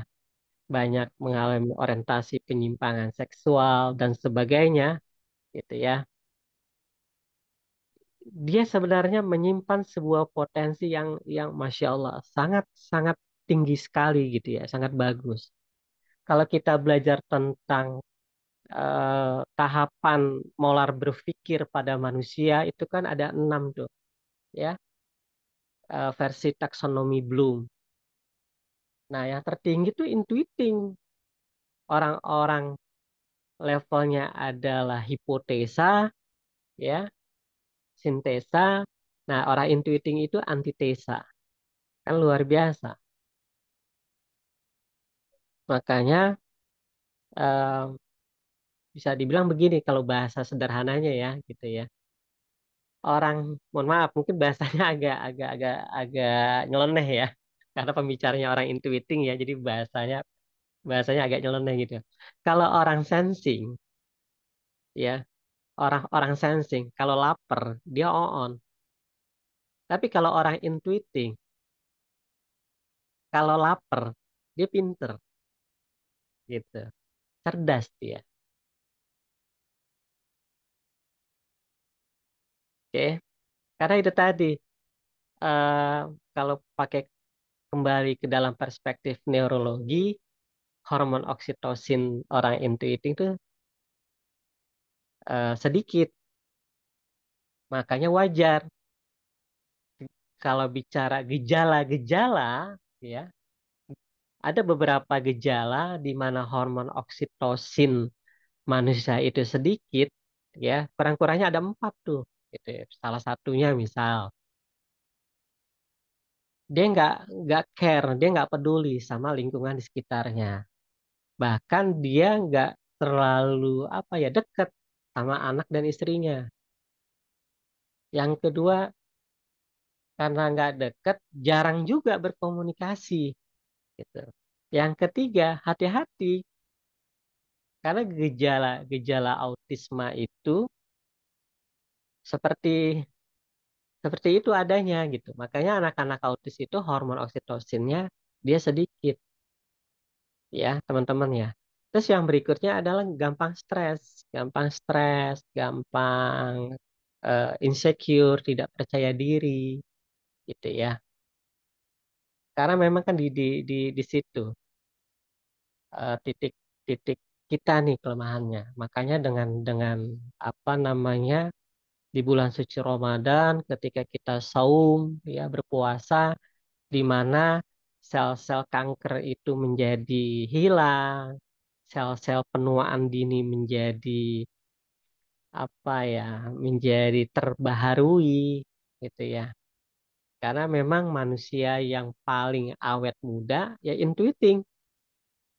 banyak mengalami orientasi penyimpangan seksual dan sebagainya gitu ya. Dia sebenarnya menyimpan sebuah potensi yang Masya Allah sangat sangat tinggi sekali gitu ya, sangat bagus. Kalau kita belajar tentang tahapan molar berpikir pada manusia itu kan ada 6 tuh ya, versi taksonomi Bloom. Nah, yang tertinggi tuh intuiting. Orang-orang levelnya adalah hipotesa, ya, sintesa. Nah, orang intuiting itu antitesa. Kan luar biasa. Makanya eh, bisa dibilang begini kalau bahasa sederhananya ya, gitu ya. Orang, mohon maaf, mungkin bahasanya agak nyeleneh ya. Karena pembicaranya orang intuiting ya, jadi bahasanya agak nyeleneh gitu. Kalau orang sensing, ya, orang sensing, kalau lapar dia on. Tapi kalau orang intuiting, kalau lapar dia pinter gitu, cerdas dia. Oke, karena itu tadi eh, kalau pakai kembali ke dalam perspektif neurologi, hormon oksitosin orang intuiting itu sedikit, makanya wajar kalau bicara gejala-gejala, ya, ada beberapa gejala di mana hormon oksitosin manusia itu sedikit, ya, kurang-kurangnya ada 4 tuh. Gitu ya. Salah satunya misal, dia nggak care, dia nggak peduli sama lingkungan di sekitarnya. Bahkan dia nggak terlalu apa ya dekat sama anak dan istrinya. Yang kedua, karena nggak dekat, jarang juga berkomunikasi. Gitu. Yang ketiga, hati-hati Karena gejala autisma itu seperti seperti itu adanya gitu. Makanya anak-anak autis itu hormon oksitosinnya dia sedikit ya, teman-teman ya. Terus yang berikutnya adalah gampang stres, gampang insecure, tidak percaya diri gitu ya. Karena memang kan di situ titik-titik kita nih kelemahannya. Makanya dengan apa namanya di bulan suci Ramadan ketika kita saum ya berpuasa di mana sel-sel kanker itu menjadi hilang, sel-sel penuaan dini menjadi apa ya, menjadi terbaharui gitu ya. Karena memang manusia yang paling awet muda ya intuiting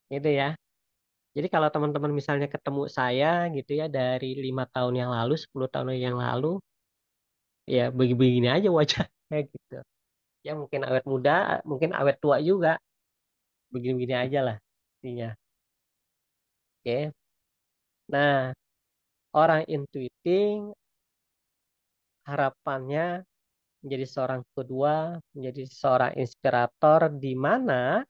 gitu ya. Jadi kalau teman-teman misalnya ketemu saya gitu ya dari 5 tahun yang lalu, 10 tahun yang lalu, ya begini-begini aja wajahnya gitu. Ya mungkin awet muda, mungkin awet tua juga, begini-begini aja lah intinya. Oke. Nah, orang intuiting harapannya menjadi seorang kedua, menjadi seorang inspirator di mana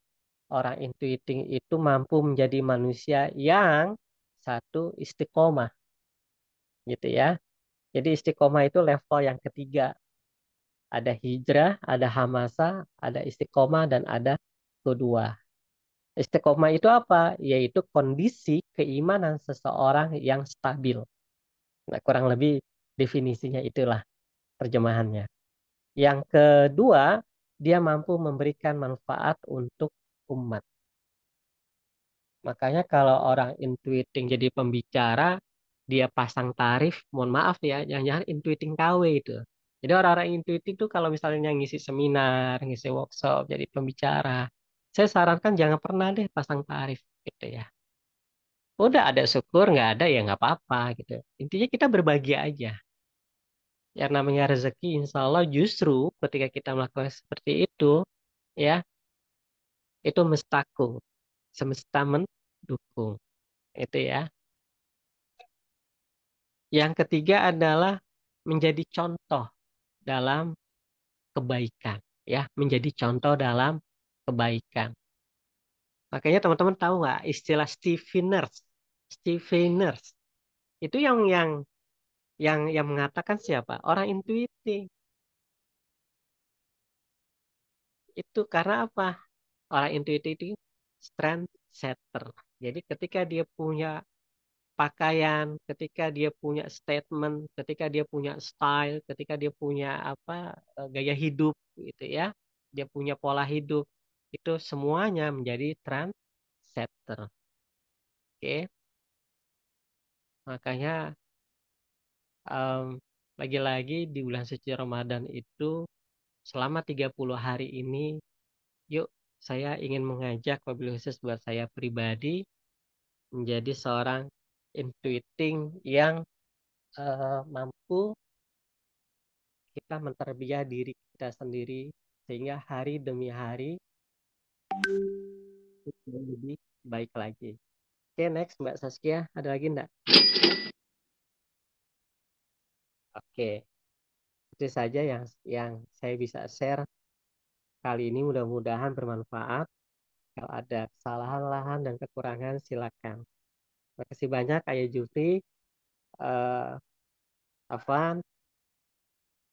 orang intuiting itu mampu menjadi manusia yang satu istiqomah gitu ya. Jadi istiqomah itu level yang ketiga. Ada hijrah, ada hamasah, ada istiqomah, dan ada kedua. Istiqomah itu apa? Yaitu kondisi keimanan seseorang yang stabil. Nah, kurang lebih definisinya itulah terjemahannya. Yang kedua, dia mampu memberikan manfaat untuk umat. Makanya kalau orang intuiting jadi pembicara, dia pasang tarif, mohon maaf ya, jangan-jangan intuiting KW itu. Jadi orang-orang intuiting itu kalau misalnya ngisi seminar, ngisi workshop, jadi pembicara, saya sarankan jangan pernah deh pasang tarif gitu ya. Udah ada syukur, nggak ada ya nggak apa-apa gitu. Intinya kita berbagi aja. Yang namanya rezeki, insya Allah justru ketika kita melakukan seperti itu, ya itu mestaku, semesta mendukung. Itu ya. Yang ketiga adalah menjadi contoh dalam kebaikan, ya, menjadi contoh dalam kebaikan. Makanya teman-teman tahu nggak istilah Steveners? Steveners itu yang mengatakan siapa? Orang intuitif. Itu karena apa? Orang intuitif itu strength setter. Jadi ketika dia punya pakaian, ketika dia punya statement, ketika dia punya style, ketika dia punya apa gaya hidup gitu ya, dia punya pola hidup, itu semuanya menjadi trendsetter. Oke, makanya em, lagi-lagi di bulan suci Ramadan itu selama 30 hari ini, yuk saya ingin mengajak wabil khusus buat saya pribadi menjadi seorang intuiting yang mampu kita menterbiah diri kita sendiri sehingga hari demi hari kita lebih baik lagi. Oke, next Mbak Saskia, ada lagi enggak? Oke, itu saja yang saya bisa share kali ini. Mudah-mudahan bermanfaat. Kalau ada kesalahan lahan dan kekurangan silakan. Terima kasih banyak Ayah Jufri, eh, Afwan.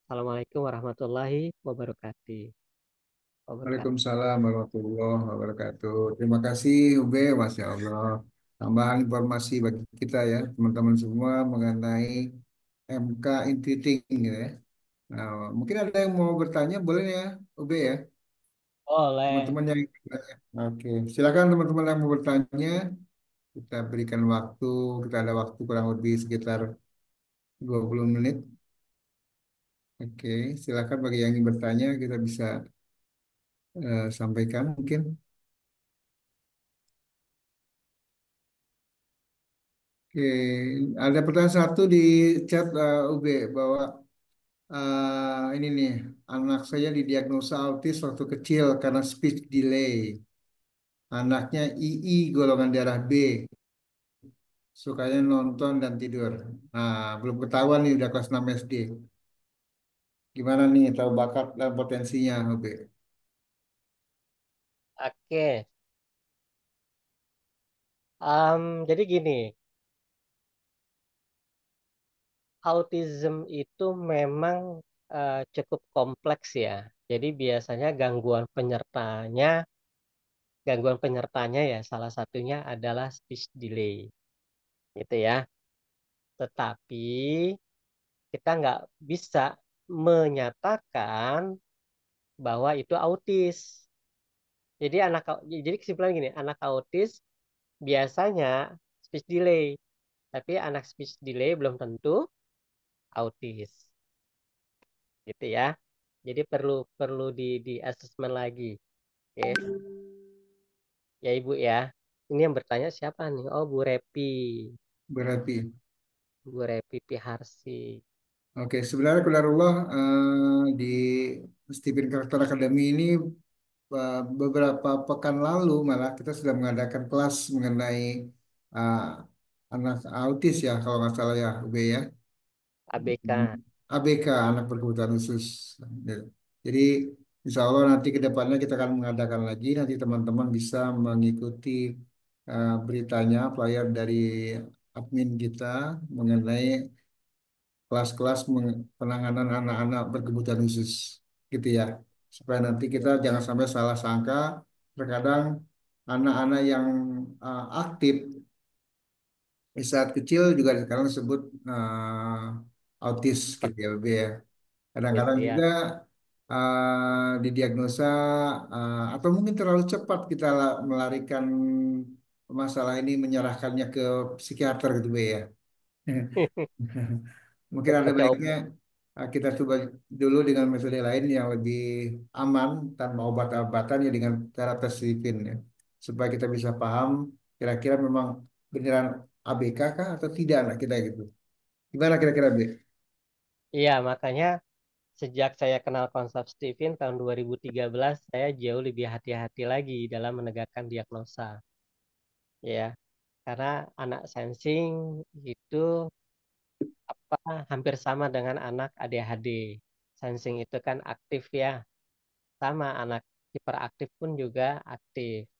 Assalamualaikum warahmatullahi wabarakatuh. Waalaikumsalam warahmatullahi wabarakatuh. Terima kasih Ube, Masya Allah. Tambahan informasi bagi kita ya, teman-teman semua mengenai MK Intuiting gitu ya. Nah, mungkin ada yang mau bertanya, boleh ya Ube ya, Boleh. teman-teman yang Oke, silakan teman-teman yang mau bertanya. Kita berikan waktu, kita ada waktu kurang lebih sekitar 20 menit. Oke, silakan bagi yang ingin bertanya, kita bisa sampaikan mungkin. Oke, ada pertanyaan satu di chat UB bahwa ini nih, anak saya didiagnosa autis waktu kecil karena speech delay. Anaknya II golongan darah B. Sukanya nonton dan tidur. Nah, belum ketahuan nih udah kelas 6 SD. Gimana nih tahu bakat dan potensinya, Hobi? Oke, jadi gini, autism itu memang cukup kompleks ya. Jadi biasanya gangguan penyertanya ya salah satunya adalah speech delay, gitu ya. Tetapi kita nggak bisa menyatakan bahwa itu autis. Jadi kesimpulan gini, anak autis biasanya speech delay, tapi anak speech delay belum tentu autis, gitu ya. Jadi perlu perlu di asesmen lagi. Oke, ya Ibu ya. Ini yang bertanya siapa nih? Oh, Bu Repi. Berarti. Bu Repi Piharsi. Oke, sebenarnya Qadarullah di Stephen Karakter Academy ini beberapa pekan lalu malah kita sudah mengadakan kelas mengenai uh, anak autis ya kalau nggak salah ya, UB ya. ABK. ABK, anak berkebutuhan khusus. Ya. Jadi insya Allah nanti ke depannya kita akan mengadakan lagi, nanti teman-teman bisa mengikuti beritanya, flyer dari admin kita mengenai kelas-kelas penanganan anak-anak berkebutuhan khusus gitu ya. Supaya nanti kita jangan sampai salah sangka, terkadang anak-anak yang aktif di saat kecil juga sekarang disebut autis gitu ya, Bebe ya. Ya, Kadang-kadang ya. juga didiagnosa atau mungkin terlalu cepat kita melarikan masalah ini menyerahkannya ke psikiater gitu Be ya. Mungkin ada Pakai baiknya kita coba dulu dengan metode lain yang lebih aman tanpa obat-obatan ya dengan cara tes Lipin ya. Supaya kita bisa paham kira-kira memang beneran ABK kah atau tidak anak kita gitu. Gimana kira-kira Be? Iya, makanya sejak saya kenal konsep Stephen tahun 2013, saya jauh lebih hati-hati lagi dalam menegakkan diagnosa. Ya, karena anak sensing itu hampir sama dengan anak ADHD. Sensing itu kan aktif ya, sama anak hiperaktif pun juga aktif.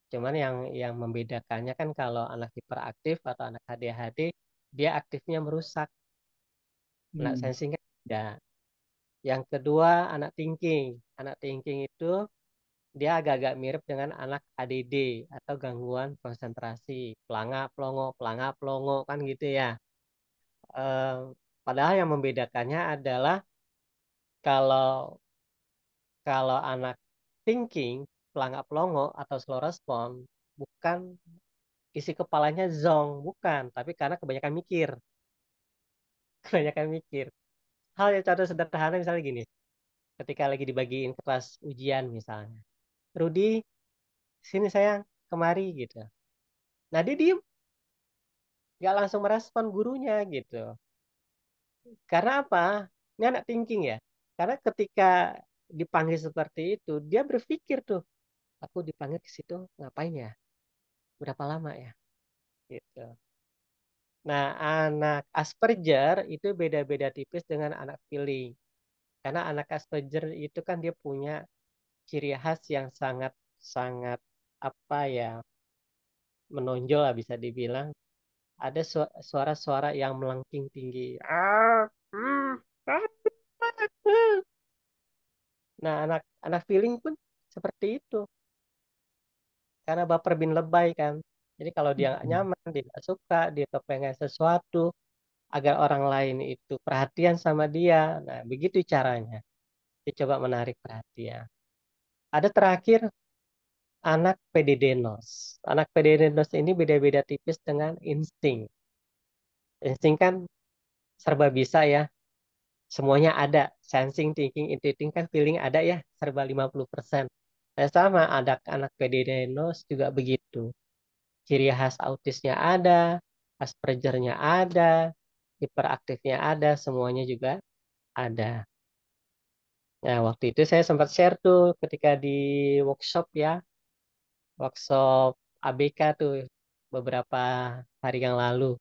Cuman yang membedakannya kan kalau anak hiperaktif atau anak ADHD, dia aktifnya merusak. Anak Hmm. sensing kan tidak. Yang kedua, anak thinking. Anak thinking itu dia agak-agak mirip dengan anak ADD atau gangguan konsentrasi. Pelanga pelongo kan gitu ya. Eh, Padahal yang membedakannya adalah kalau kalau anak thinking, pelanga pelongo atau slow respon, bukan isi kepalanya zong, bukan, tapi karena kebanyakan mikir. Kebanyakan mikir. Hal yang contoh sederhana misalnya gini, ketika lagi dibagiin kelas ujian misalnya. Rudi, sini sayang, kemari gitu. Nah dia diem, nggak langsung merespon gurunya gitu. Karena apa? Ini anak thinking ya. Karena ketika dipanggil seperti itu, dia berpikir tuh, aku dipanggil ke situ ngapain ya? Berapa lama ya? Gitu. Nah, anak Asperger itu beda-beda tipis dengan anak feeling. Karena anak Asperger itu kan dia punya ciri khas yang sangat-sangat apa ya, menonjol lah bisa dibilang. Ada suara-suara yang melengking tinggi. Nah, anak feeling pun seperti itu. Karena baper bin lebay kan. Jadi kalau dia nggak nyaman, dia nggak suka, dia kepengen sesuatu agar orang lain itu perhatian sama dia. Nah, begitu caranya. Dia coba menarik perhatian. Ada terakhir anak PDD-NOS. Anak PDD-NOS ini beda-beda tipis dengan insting. Insting kan serba bisa ya. Semuanya ada. Sensing, thinking, intuiting kan feeling ada ya. Serba 50%. Nah, sama ada anak PDD-NOS juga begitu. Ciri khas autisnya ada, Aspergernya ada, hiperaktifnya ada, semuanya juga ada. Nah, waktu itu saya sempat share tuh ketika di workshop ya, workshop ABK tuh beberapa hari yang lalu.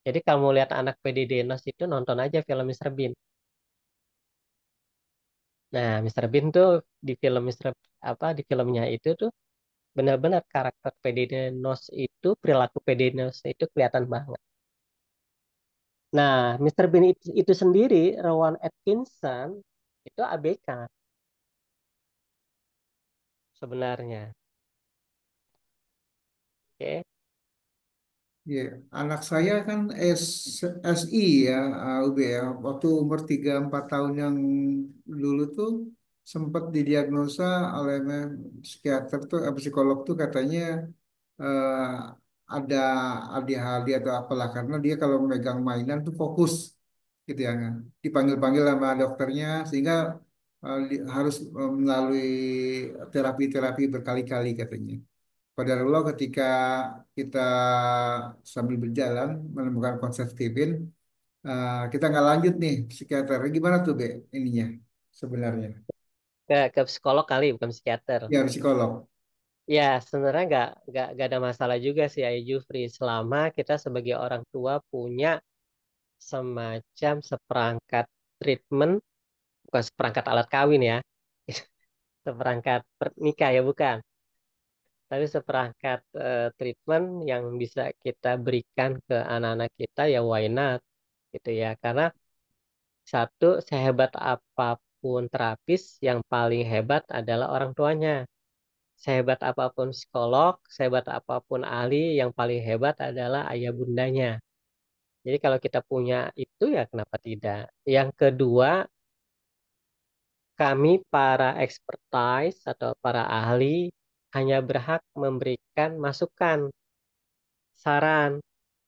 Jadi kalau mau lihat anak PDD-NOS itu nonton aja film Mr. Bean. Nah, Mr. Bean tuh di film di filmnya itu tuh benar-benar karakter PDD-NOS itu, perilaku PDD-NOS itu kelihatan banget. Nah, Mr. Bean itu sendiri, Rowan Atkinson itu ABK sebenarnya. Oke. Iya, anak saya kan SI ya, UB ya. Waktu umur 3-4 tahun yang dulu tuh sempat didiagnosa oleh psikiater tuh, psikolog tuh katanya eh, ada ADHD atau apalah karena dia kalau memegang mainan tuh fokus gitu ya. Dipanggil-panggil sama dokternya sehingga harus melalui terapi-terapi berkali-kali katanya. Qadarullah ketika kita sambil berjalan menemukan konsep Kevin, kita nggak lanjut nih psikiater. Gimana tuh Be ininya sebenarnya? Ke psikolog kali, bukan psikiater. Ya psikolog. Ya, sebenarnya nggak ada masalah juga sih, Ayu Jufri, selama kita sebagai orang tua punya semacam seperangkat treatment, bukan seperangkat alat kawin ya, seperangkat nikah ya bukan, tapi seperangkat treatment yang bisa kita berikan ke anak-anak kita ya why not gitu ya, karena satu, sehebat apapun terapis, yang paling hebat adalah orang tuanya. Sehebat apapun psikolog, sehebat apapun ahli, yang paling hebat adalah ayah bundanya. Jadi kalau kita punya itu ya kenapa tidak? Yang kedua, kami para expertise atau para ahli hanya berhak memberikan masukan, saran.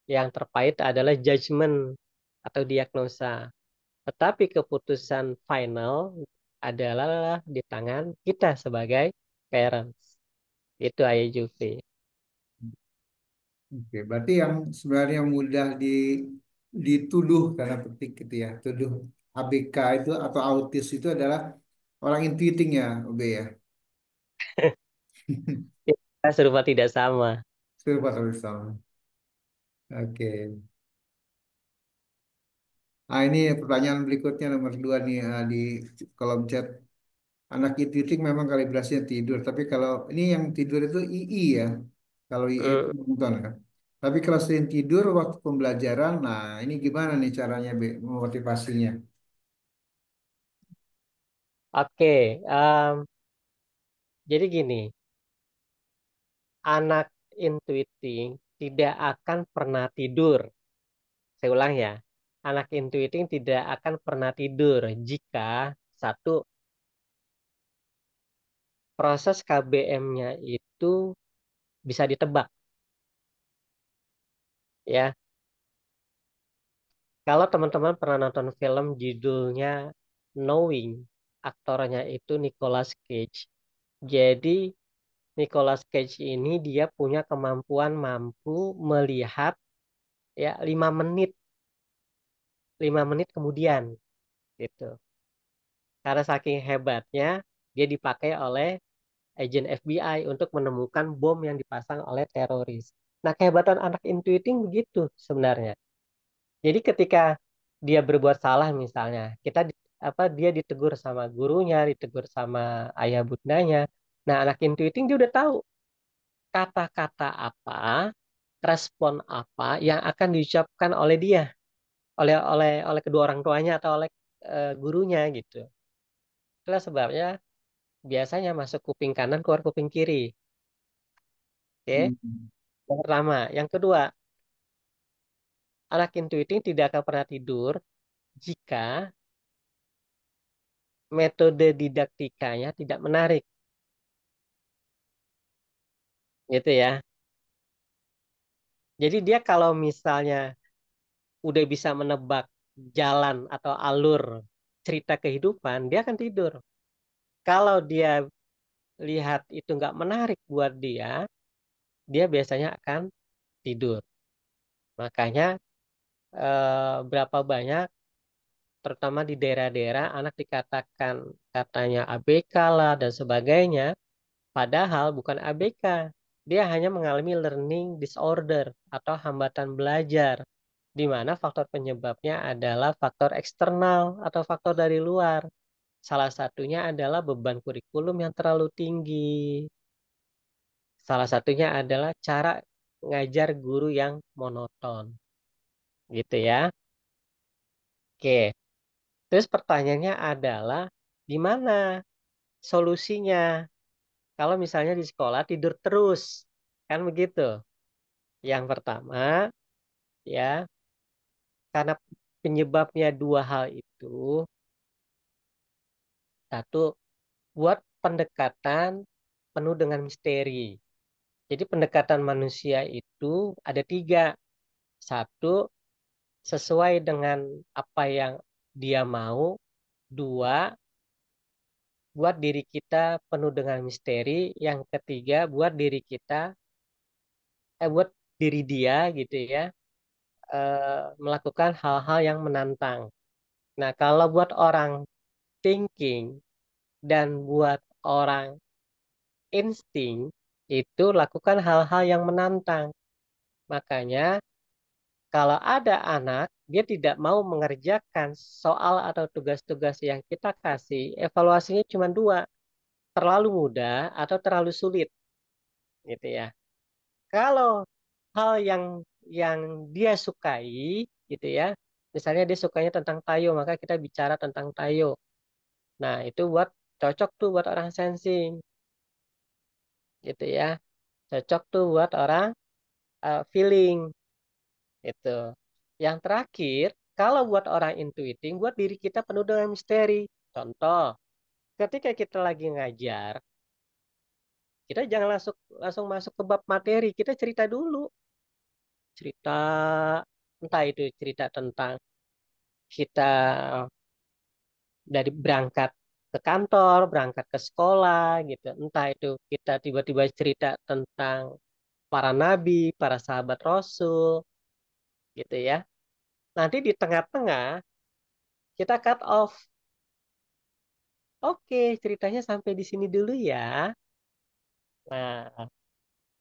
Yang terpait adalah judgement atau diagnosa. Tetapi keputusan final adalah di tangan kita sebagai parents. Itu Ayah Jufri. Oke, berarti yang sebenarnya mudah dituduh karena petik gitu ya, tuduh ABK itu atau autis itu adalah orang intuiting ya, UB ya. Kita serupa tidak sama. Serupa tulis sama. Oke. Ini pertanyaan berikutnya nomor 2 nih di kolom chat. Anak intuiting memang kalibrasinya tidur, tapi kalau ini yang tidur itu II ya. Kalau II itu Hmm, nonton kan. Tapi kalau sering tidur waktu pembelajaran, nah ini gimana nih caranya Be, memotivasinya? Oke, jadi gini, anak intuiting tidak akan pernah tidur. Saya ulang ya, anak intuiting tidak akan pernah tidur jika satu, proses KBM-nya itu bisa ditebak. Ya, kalau teman-teman pernah nonton film judulnya Knowing, aktornya itu Nicolas Cage. Jadi Nicolas Cage ini dia punya kemampuan mampu melihat ya 5 menit kemudian gitu. Karena saking hebatnya dia dipakai oleh agen FBI untuk menemukan bom yang dipasang oleh teroris. Nah, kehebatan anak intuiting begitu sebenarnya. Jadi ketika dia berbuat salah misalnya, dia ditegur sama gurunya, ditegur sama ayah bundanya. Nah, anak intuiting dia udah tahu kata-kata apa, respon apa yang akan diucapkan oleh dia, oleh kedua orang tuanya atau oleh gurunya gitu. Itulah sebabnya biasanya masuk kuping kanan keluar kuping kiri. Oke, Hmm. yang pertama. Yang kedua, anak intuiting tidak akan pernah tidur jika metode didaktikanya tidak menarik, gitu ya. Jadi dia kalau misalnya udah bisa menebak jalan atau alur cerita kehidupan, dia akan tidur. Kalau dia lihat itu nggak menarik buat dia, dia biasanya akan tidur. Makanya berapa banyak, terutama di daerah-daerah, anak dikatakan katanya ABK lah dan sebagainya, padahal bukan ABK. dia hanya mengalami learning disorder atau hambatan belajar, di mana faktor penyebabnya adalah faktor eksternal atau faktor dari luar. Salah satunya adalah beban kurikulum yang terlalu tinggi. Salah satunya adalah cara ngajar guru yang monoton, gitu ya. Oke, terus pertanyaannya adalah gimana solusinya kalau misalnya di sekolah tidur terus? Kan begitu. Yang pertama, ya, karena penyebabnya dua hal itu. Satu, buat pendekatan penuh dengan misteri. Jadi pendekatan manusia itu ada tiga. Satu, sesuai dengan apa yang dia mau. Dua, buat diri kita penuh dengan misteri. Yang ketiga, buat diri kita, buat diri dia gitu ya, melakukan hal-hal yang menantang. Nah, kalau buat orang thinking dan buat orang insting, itu lakukan hal-hal yang menantang. Makanya, kalau ada anak, dia tidak mau mengerjakan soal atau tugas-tugas yang kita kasih, evaluasinya cuma dua, terlalu mudah atau terlalu sulit, gitu ya. Kalau hal yang dia sukai, gitu ya, misalnya dia sukanya tentang tayo, maka kita bicara tentang tayo. Nah, itu buat cocok tuh buat orang sensing, gitu ya. Cocok tuh buat orang feeling, gitu. Yang terakhir, kalau buat orang intuiting, buat diri kita penuh dengan misteri. Contoh, ketika kita lagi ngajar, kita jangan langsung langsung masuk ke bab materi, kita cerita dulu. Cerita, entah itu cerita tentang kita dari berangkat ke kantor, berangkat ke sekolah, gitu. Entah itu kita tiba-tiba cerita tentang para nabi, para sahabat Rasul, gitu ya. Nanti di tengah-tengah kita cut off. Oke, ceritanya sampai di sini dulu ya. Nah,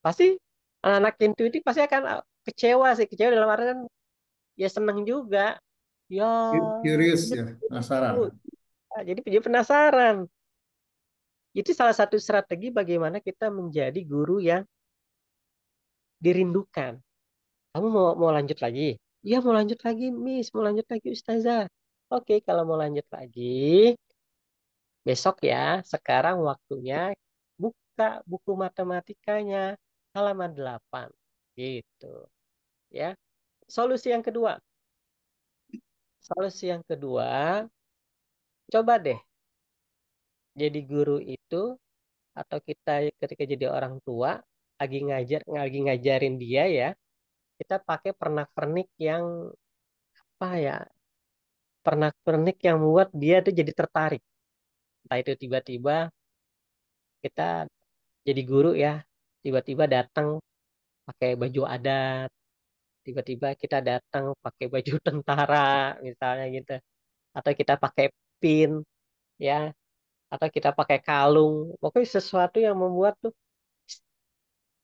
pasti anak intuitif pasti akan kecewa sih. Kecewa dalam artian ya seneng juga. Ya, Curious bener ya, itu. penasaran. Jadi dia penasaran. Itu salah satu strategi bagaimana kita menjadi guru yang dirindukan. Kamu mau lanjut lagi? Iya mau lanjut lagi, Miss. Mau lanjut lagi, Ustazah. Oke, kalau mau lanjut lagi, besok ya. Sekarang waktunya buka buku matematikanya halaman 8. Gitu, ya. Solusi yang kedua. Solusi yang kedua, coba deh jadi guru itu atau kita ketika jadi orang tua lagi ngajarin dia ya, kita pakai pernak-pernik yang apa ya? Pernak-pernik yang membuat dia tuh jadi tertarik. Entah itu tiba-tiba kita jadi guru ya, tiba-tiba datang pakai baju adat, tiba-tiba kita datang pakai baju tentara misalnya gitu, atau kita pakai pin ya, atau kita pakai kalung. Pokoknya sesuatu yang membuat tuh,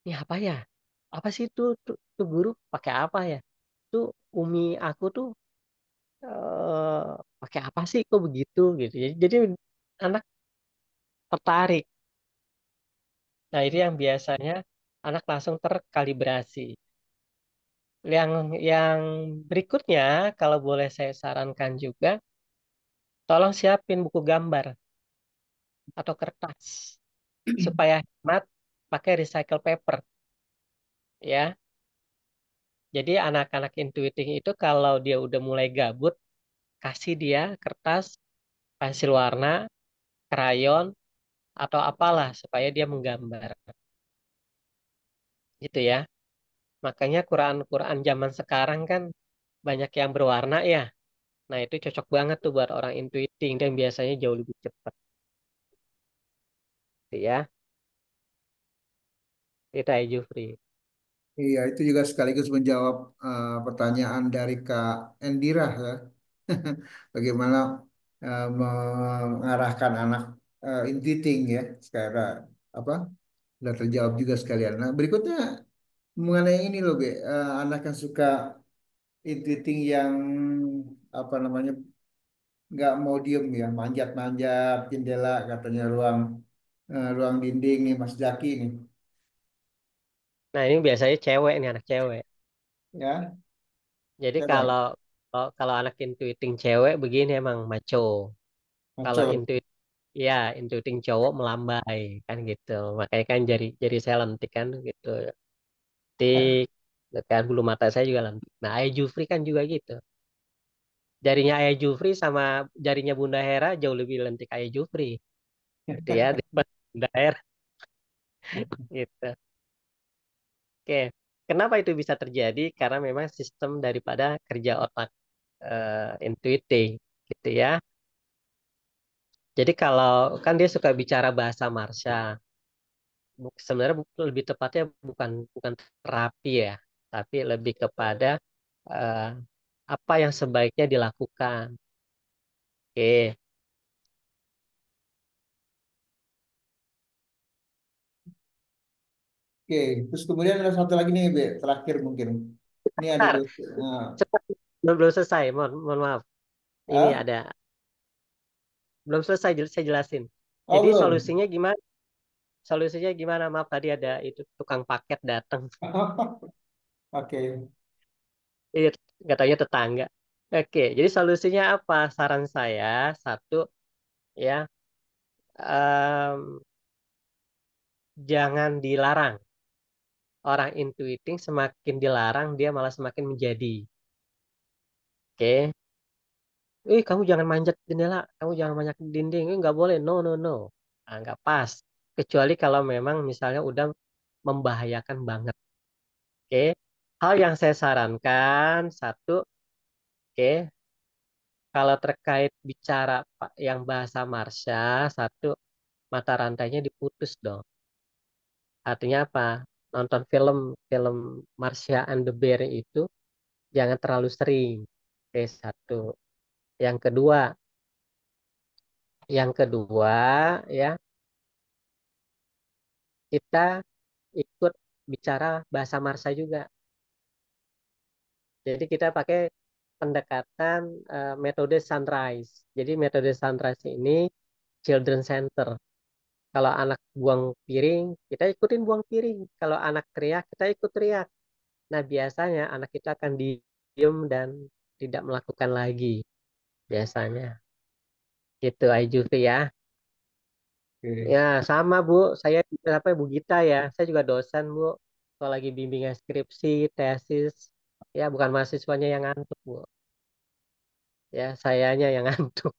ini apa ya? Apa sih tuh guru pakai apa ya? Tuh Umi aku tuh eh, pakai apa sih kok begitu gitu. Jadi anak tertarik. Nah, itu yang biasanya anak langsung terkalibrasi. Yang berikutnya, kalau boleh saya sarankan juga, tolong siapin buku gambar atau kertas supaya hemat pakai recycle paper ya. Jadi anak-anak intuiting itu kalau dia udah mulai gabut, kasih dia kertas, pensil warna, krayon, atau apalah supaya dia menggambar. Gitu ya. Makanya Quran-Quran zaman sekarang kan banyak yang berwarna ya. Nah, itu cocok banget tuh buat orang intuiting dan biasanya jauh lebih cepat. Gitu ya. Itu aja Jufri. Iya, itu juga sekaligus menjawab pertanyaan dari Kak Endira ya. Bagaimana mengarahkan anak intiting ya secara apa Udah terjawab juga sekalian. Nah, berikutnya mengenai ini loh, Be. Anak yang suka intuiting yang apa namanya nggak mau diem ya, manjat-manjat jendela katanya ruang dinding nih Mas Jaki nih, Nah, ini biasanya cewek nih, anak cewek. ya. Jadi Kenapa? kalau anak intuiting cewek begini emang maco. Kalau Maco. intuiting cowok melambai kan gitu. Makanya kan jari saya lentik kan gitu. Lentik, kan bulu mata saya juga lentik. Nah, Ayah Jufri kan juga gitu. Jarinya Ayah Jufri sama jarinya Bunda Hera jauh lebih lentik Ayah Jufri gitu ya daripada Bunda Hera gitu. Oke. Kenapa itu bisa terjadi? Karena memang sistem daripada kerja otak intuiting gitu ya. Jadi kalau kan dia suka bicara bahasa Marsha, sebenarnya lebih tepatnya bukan bukan terapi ya, tapi lebih kepada eh, apa yang sebaiknya dilakukan. Oke, Oke, terus kemudian ada satu lagi nih, Be, terakhir mungkin. Ini ada bentar, dosen. Nah, cepat, belum selesai, mohon maaf. Ini ah? ada belum selesai, saya jelasin. Oh, Jadi belum. solusinya gimana? Solusinya gimana? Maaf tadi ada itu tukang paket datang. Oke. Iya, katanya tetangga. Oke, jadi solusinya apa? Saran saya satu ya, em, jangan dilarang. Orang intuiting semakin dilarang dia malah semakin menjadi. Oke, kamu jangan manjat jendela, kamu jangan manjat dinding, nggak boleh. No, no, no. Nah, nggak pas. Kecuali kalau memang misalnya udah membahayakan banget. Oke, hal yang saya sarankan satu, oke, kalau terkait bicara yang bahasa Marsha, satu mata rantainya diputus dong. Artinya apa? Nonton film film Marsha and the Bear itu jangan terlalu sering. Oke, satu. Yang kedua, yang kedua ya kita ikut bicara bahasa Marsha juga. Jadi kita pakai pendekatan metode sunrise. Jadi metode sunrise ini children center. Kalau anak buang piring, kita ikutin buang piring. Kalau anak teriak, kita ikut teriak. Nah, biasanya anak kita akan diem dan tidak melakukan lagi. Biasanya. Gitu, Aijufi ya. Oke. Ya, sama Bu. Saya apa Bu Gita ya. Saya juga dosen Bu. Kalau lagi bimbingan skripsi, tesis, ya bukan mahasiswanya yang ngantuk Bu. Ya, sayanya yang ngantuk.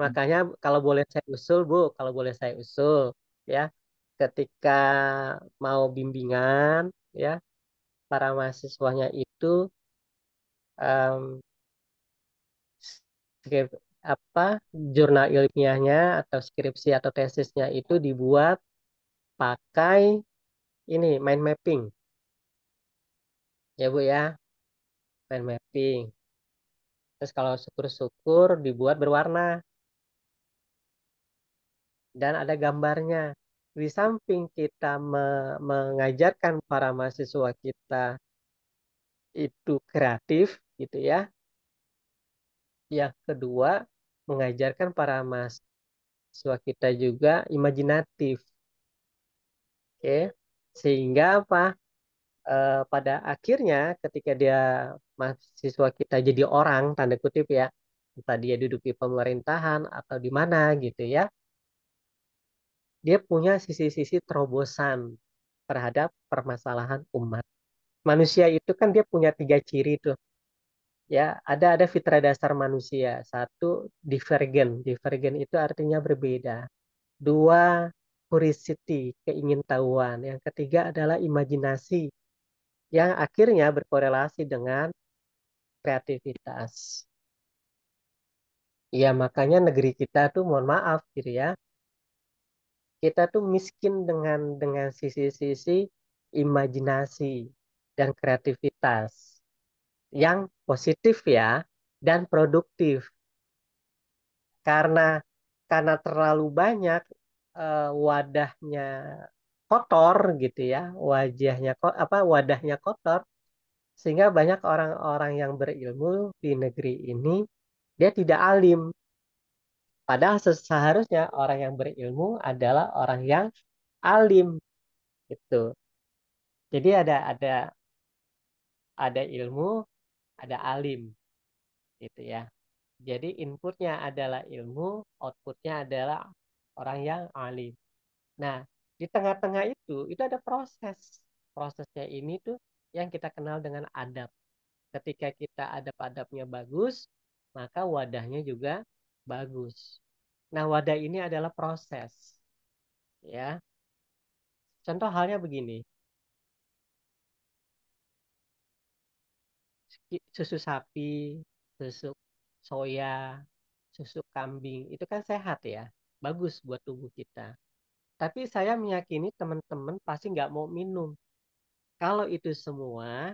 Makanya kalau boleh saya usul Bu, kalau boleh saya usul, ya, ketika mau bimbingan, ya, para mahasiswanya itu em, apa jurnal ilmiahnya atau skripsi atau tesisnya itu dibuat pakai ini mind mapping, ya Bu ya, mind mapping. Terus kalau syukur-syukur dibuat berwarna dan ada gambarnya. Di samping kita mengajarkan para mahasiswa kita itu kreatif, gitu ya. Yang kedua, mengajarkan para mahasiswa kita juga imajinatif, oke? Sehingga apa? Pada akhirnya ketika dia mahasiswa kita jadi orang, tanda kutip ya, entah dia duduk di pemerintahan atau di mana gitu ya, dia punya sisi-sisi terobosan terhadap permasalahan umat. Manusia itu kan dia punya tiga ciri tuh. Ya, ada fitrah dasar manusia. Satu, divergen. Divergen itu artinya berbeda. Dua, curiosity, keingintahuan. Yang ketiga adalah imajinasi, yang akhirnya berkorelasi dengan kreativitas. Ya, makanya negeri kita tuh mohon maaf gitu ya. Kita tuh miskin dengan sisi-sisi imajinasi dan kreativitas yang positif ya dan produktif. Karena terlalu banyak wadahnya kotor gitu ya, wadahnya kotor, sehingga banyak orang-orang yang berilmu di negeri ini dia tidak alim. Padahal seharusnya orang yang berilmu adalah orang yang alim gitu. Jadi ada ilmu, ada alim gitu ya. Jadi inputnya adalah ilmu, outputnya adalah orang yang alim. Nah, di tengah-tengah itu ada proses. Prosesnya ini tuh yang kita kenal dengan adab. Ketika kita adab-adabnya bagus, maka wadahnya juga bagus. Nah, wadah ini adalah proses, ya. Contoh halnya begini, susu sapi, susu soya, susu kambing, itu kan sehat ya, bagus buat tubuh kita. Tapi saya meyakini teman-teman pasti nggak mau minum. Kalau itu semua,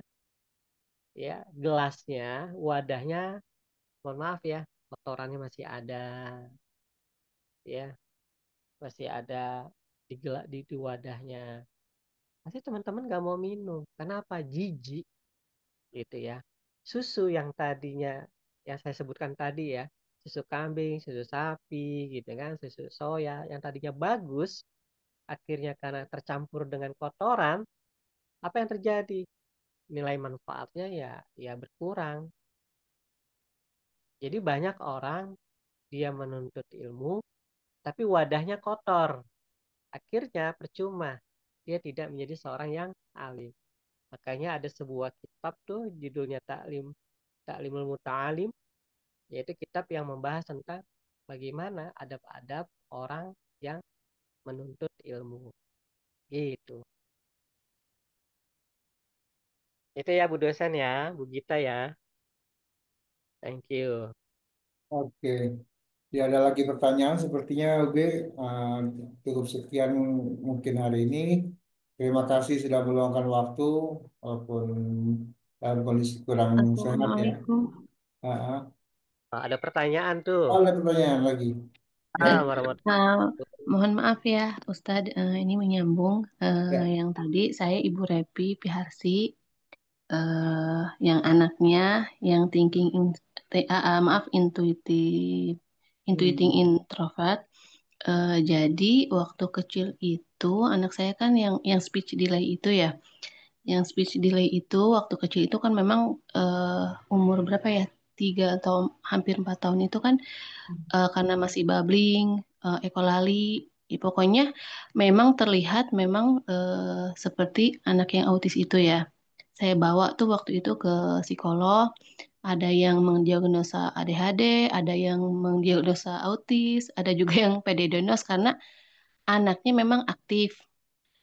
ya gelasnya, wadahnya, mohon maaf ya, kotorannya masih ada, ya masih ada di wadahnya. Pasti teman-teman nggak mau minum. Kenapa? Jijik gitu ya. Susu yang tadinya yang saya sebutkan tadi ya, susu kambing, susu sapi gitu kan, susu soya yang tadinya bagus, akhirnya karena tercampur dengan kotoran, apa yang terjadi? Nilai manfaatnya ya berkurang. Jadi banyak orang dia menuntut ilmu tapi wadahnya kotor. Akhirnya percuma. Dia tidak menjadi seorang yang alim. Makanya ada sebuah kitab tuh judulnya Ta'limul Muta'alim, yaitu kitab yang membahas tentang bagaimana adab-adab orang yang menuntut ilmu. Gitu. Itu ya Bu dosen ya, Bu Gita ya. Thank you. Oke. Tidak ada lagi pertanyaan, sepertinya UB cukup sekian mungkin hari ini. Terima kasih sudah meluangkan waktu, walaupun dalam kondisi kurang sehat ya. Assalamualaikum. Ah, ah. Oh, ada pertanyaan tuh. Oh, ada pertanyaan lagi. Ya, Warahmatullahi Uh, wabarakatuh. mohon maaf ya, Ustadz, ini menyambung ya. yang tadi saya Ibu Repi Piharsi, yang anaknya yang maaf intuitif, intuiting Hmm. introvert. Jadi waktu kecil itu anak saya kan yang speech delay itu ya, yang speech delay itu waktu kecil itu kan memang umur berapa ya, 3 atau hampir 4 tahun itu kan karena masih babbling, ekolali, ya, pokoknya memang terlihat memang seperti anak yang autis itu ya. Saya bawa tuh waktu itu ke psikolog, ada yang mendiagnosa ADHD, ada yang mendiagnosa autis, ada juga yang PD-diagnos karena anaknya memang aktif.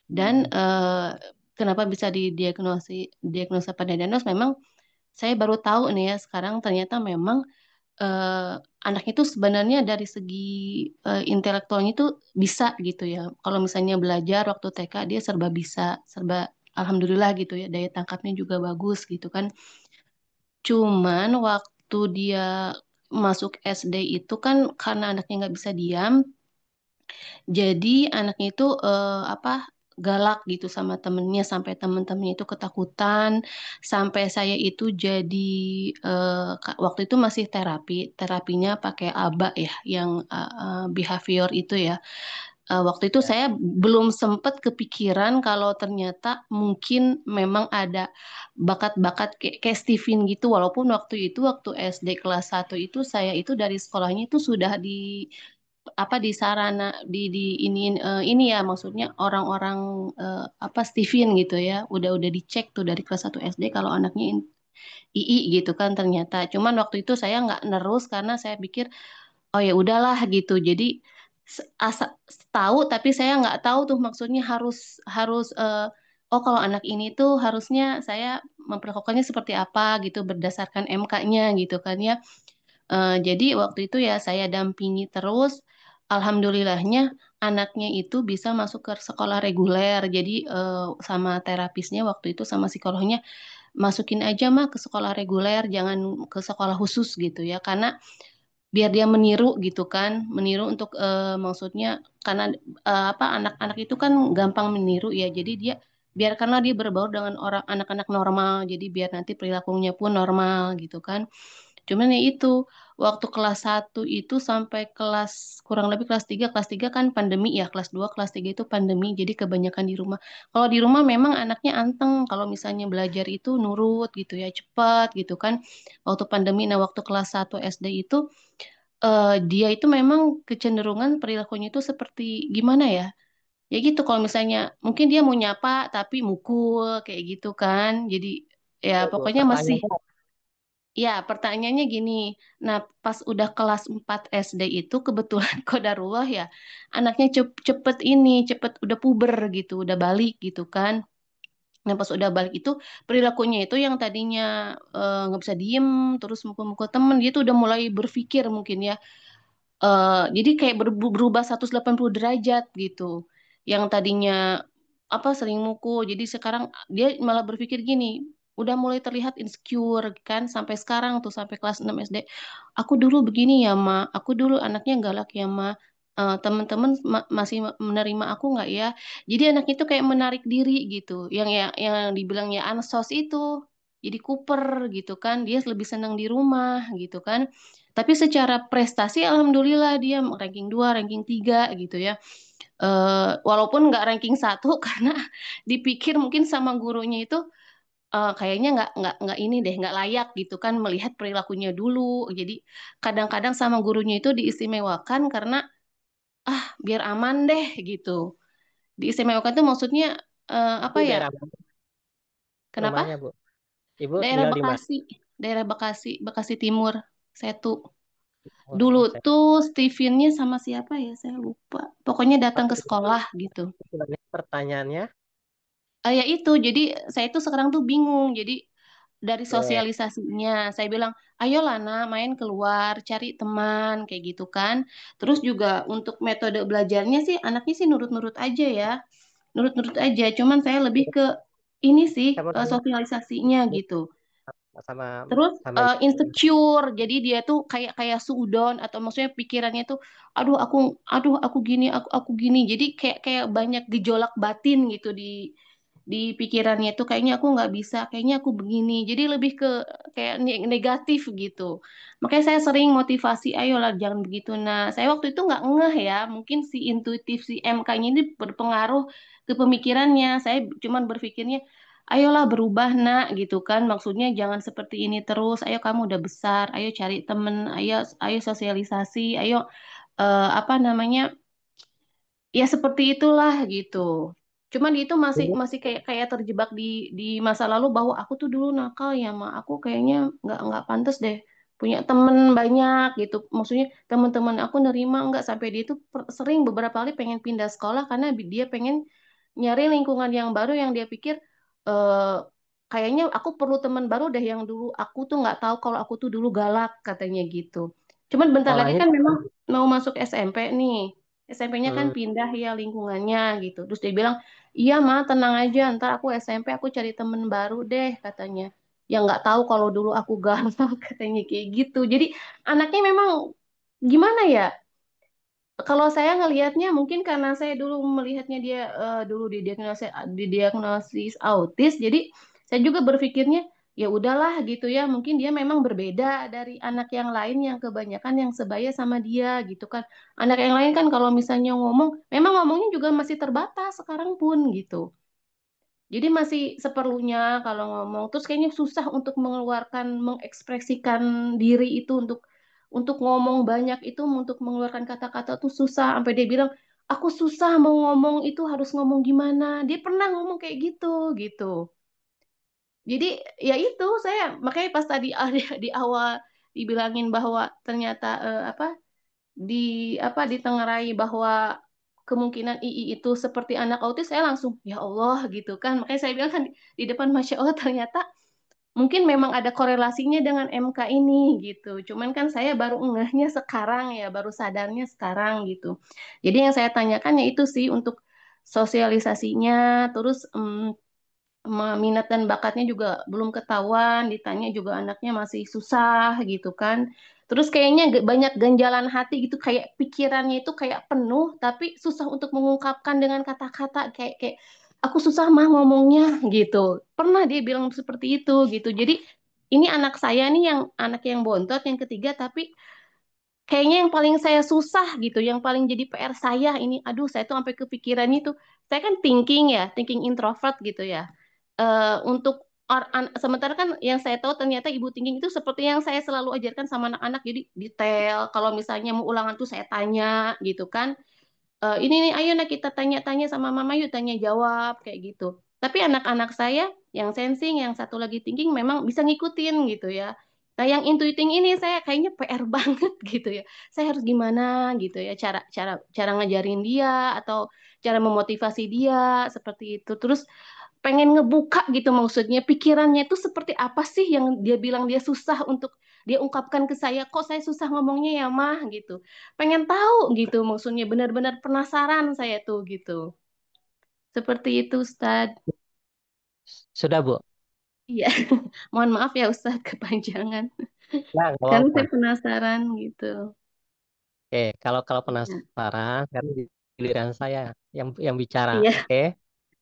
Dan Hmm. kenapa bisa diagnosa PD-diagnos? Memang saya baru tahu nih ya sekarang ternyata memang eh, anaknya itu sebenarnya dari segi intelektualnya itu bisa gitu ya. Kalau misalnya belajar waktu TK dia serba bisa, serba alhamdulillah gitu ya. Daya tangkapnya juga bagus gitu kan. Cuman waktu dia masuk SD itu kan karena anaknya nggak bisa diam, jadi anaknya itu apa galak gitu sama temennya sampai temen-temennya itu ketakutan sampai saya itu jadi waktu itu masih terapinya pakai ABA ya yang behavior itu ya. Waktu itu Ya. saya belum sempat kepikiran kalau ternyata mungkin memang ada bakat-bakat kayak Steven gitu walaupun waktu SD kelas 1 itu saya itu dari sekolahnya itu sudah apa di sarana ini ya maksudnya orang-orang apa Steven gitu ya udah dicek tuh dari kelas 1 SD kalau anaknya II gitu kan ternyata cuman waktu itu saya nggak nerus karena saya pikir oh ya udahlah gitu jadi asa tahu tapi saya nggak tahu tuh maksudnya harus harus oh kalau anak ini tuh harusnya saya memperlakukannya seperti apa gitu berdasarkan MK-nya gitu kan ya. Jadi waktu itu ya saya dampingi terus. Alhamdulillahnya anaknya itu bisa masuk ke sekolah reguler. Jadi sama terapisnya waktu itu sama psikolognya masukin aja mah ke sekolah reguler, jangan ke sekolah khusus gitu ya. Karena biar dia meniru gitu kan, meniru untuk maksudnya karena apa anak-anak itu kan gampang meniru ya, jadi dia biarkanlah dia berbaur dengan orang anak-anak normal, jadi biar nanti perilakunya pun normal gitu kan. Cuman ya itu, waktu kelas satu itu sampai kelas kurang lebih kelas 3 kan pandemi ya, kelas 2 kelas 3 itu pandemi, jadi kebanyakan di rumah. Kalau di rumah memang anaknya anteng, kalau misalnya belajar itu nurut gitu ya, cepat gitu kan. Waktu pandemi, nah waktu kelas 1 SD itu dia itu memang kecenderungan perilakunya itu seperti gimana ya? Ya gitu, kalau misalnya mungkin dia mau nyapa tapi mukul kayak gitu kan. Jadi ya Oke, Bu. pokoknya masih. Pertanyaannya, Ya, pertanyaannya gini. Nah, pas udah kelas 4 SD itu kebetulan kodarullah ya, anaknya cepet ini, cepet udah puber gitu, udah balik gitu kan. Nah, pas udah balik itu perilakunya itu yang tadinya nggak bisa diem, terus mukul-mukul temen, dia tuh udah mulai berpikir mungkin ya. Jadi kayak berubah 180 derajat gitu. Yang tadinya apa sering mukul, jadi sekarang dia malah berpikir gini, udah mulai terlihat insecure kan sampai sekarang tuh sampai kelas 6 SD. Aku dulu begini ya, Ma. Aku dulu anaknya galak ya, Ma. Teman-teman masih menerima aku nggak ya? Jadi anak itu kayak menarik diri gitu. Yang dibilangnya ansos itu. Jadi kuper gitu kan. Dia lebih senang di rumah gitu kan. Tapi secara prestasi alhamdulillah dia ranking 2, ranking 3 gitu ya. Walaupun nggak ranking 1 karena dipikir mungkin sama gurunya itu kayaknya nggak ini deh, nggak layak gitu kan melihat perilakunya dulu. Jadi kadang-kadang sama gurunya itu diistimewakan karena biar aman deh gitu. Diistimewakan tuh maksudnya apa Ibu ya? daerah mana Kenapa? rumahnya, Bu? Ibu Daerah tinggal di mana? Bekasi, daerah Bekasi, Bekasi Timur, Setu. Dulu Oh, saya tuh Stevennya sama siapa ya? Saya lupa. Pokoknya datang apa ke itu sekolah gitu. sebenarnya pertanyaannya? Ya itu, jadi saya tuh sekarang tuh bingung. Jadi dari Oke. sosialisasinya, saya bilang, ayo Lana main keluar, cari teman, kayak gitu kan. Terus juga untuk metode belajarnya sih, anaknya sih nurut-nurut aja ya. Nurut-nurut aja, cuman saya lebih ke ini sih, Saya mau nanya, sosialisasinya Bu, gitu. sama Terus sama Ibu. insecure, jadi dia tuh kayak kayak suudon atau maksudnya pikirannya tuh, aduh aku gini, aku gini. Jadi kayak kayak banyak gejolak batin gitu di pikirannya tuh kayaknya aku nggak bisa, kayaknya aku begini. Jadi lebih ke kayak negatif gitu. Makanya saya sering motivasi, ayolah jangan begitu. Nah, saya waktu itu nggak ngeh ya, mungkin si intuitif si MK-nya ini berpengaruh ke pemikirannya. Saya cuman berpikirnya ayolah berubah nak gitu kan, maksudnya jangan seperti ini terus, ayo kamu udah besar, ayo cari temen, ayo sosialisasi, ayo apa namanya, ya seperti itulah gitu. Cuman itu masih Bu, masih kayak kayak terjebak di masa lalu bahwa aku tuh dulu nakal ya, Ma. Aku kayaknya nggak pantas deh punya temen banyak gitu. Maksudnya teman-teman aku nerima nggak sampai dia tuh sering beberapa kali pengen pindah sekolah karena dia pengen nyari lingkungan yang baru yang dia pikir eh kayaknya aku perlu teman baru deh yang dulu aku tuh nggak tahu kalau aku tuh dulu galak katanya gitu. Cuman bentar lagi sekolahnya kan di memang mana? mau masuk SMP nih. SMP-nya kan Hmm, pindah ya lingkungannya gitu. Terus dia bilang, iya Ma, tenang aja, ntar aku SMP aku cari temen baru deh katanya. Yang nggak tahu kalau dulu aku galak katanya kayak gitu. Jadi anaknya memang gimana ya? Kalau saya ngelihatnya mungkin karena saya dulu melihatnya dia dulu didiagnosis autis, jadi saya juga berpikirnya ya udahlah gitu ya, mungkin dia memang berbeda dari anak yang lain yang kebanyakan yang sebaya sama dia gitu kan. Anak yang lain kan kalau misalnya ngomong, memang ngomongnya juga masih terbatas sekarang pun gitu. Jadi masih seperlunya kalau ngomong. Terus kayaknya susah untuk mengeluarkan, mengekspresikan diri itu untuk ngomong banyak itu, untuk mengeluarkan kata-kata tuh susah. Sampai dia bilang, aku susah mau ngomong itu harus ngomong gimana. Dia pernah ngomong kayak gitu, gitu. Jadi ya itu saya makanya pas tadi di awal dibilangin bahwa ternyata apa di ditengarai bahwa kemungkinan II itu seperti anak autis, saya langsung ya Allah gitu kan. Makanya saya bilang kan di depan Masya Allah ternyata mungkin memang ada korelasinya dengan MK ini gitu. Cuman kan saya baru ngehnya sekarang ya, baru sadarnya sekarang gitu. Jadi yang saya tanyakan ya itu sih untuk sosialisasinya, terus minat dan bakatnya juga belum ketahuan, ditanya juga anaknya masih susah gitu kan. Terus kayaknya banyak ganjalan hati gitu, kayak pikirannya itu kayak penuh, tapi susah untuk mengungkapkan dengan kata-kata, kayak kayak aku susah mah ngomongnya gitu. Pernah dia bilang seperti itu gitu. Jadi ini anak saya nih yang anak yang bontot yang ketiga, tapi kayaknya yang paling saya susah gitu, yang paling jadi PR saya ini, aduh saya tuh sampai kepikiran itu. Saya kan thinking ya, thinking introvert gitu ya. Untuk sementara kan yang saya tahu ternyata ibu thinking itu seperti yang saya selalu ajarkan sama anak-anak, jadi detail. Kalau misalnya mau ulangan tuh saya tanya gitu kan. Ini nih ayo nak kita tanya-tanya sama mama yuk, tanya jawab kayak gitu. Tapi anak-anak saya yang sensing, yang satu lagi thinking memang bisa ngikutin gitu ya. Nah, yang intuiting ini saya kayaknya PR banget gitu ya. Saya harus gimana gitu ya, cara cara cara ngajarin dia atau cara memotivasi dia seperti itu. Terus pengen ngebuka gitu, maksudnya pikirannya itu seperti apa sih yang dia bilang dia susah untuk dia ungkapkan ke saya, kok saya susah ngomongnya ya mah gitu, pengen tahu gitu, maksudnya benar-benar penasaran saya tuh gitu, seperti itu Ustadz. Sudah, Bu? Iya. Mohon maaf ya Ustadz kepanjangan, Nah, nggak karena apa-apa. saya penasaran gitu. Oke, kalau kalau Iya. penasaran, kan giliran saya yang bicara. Iya. Oke,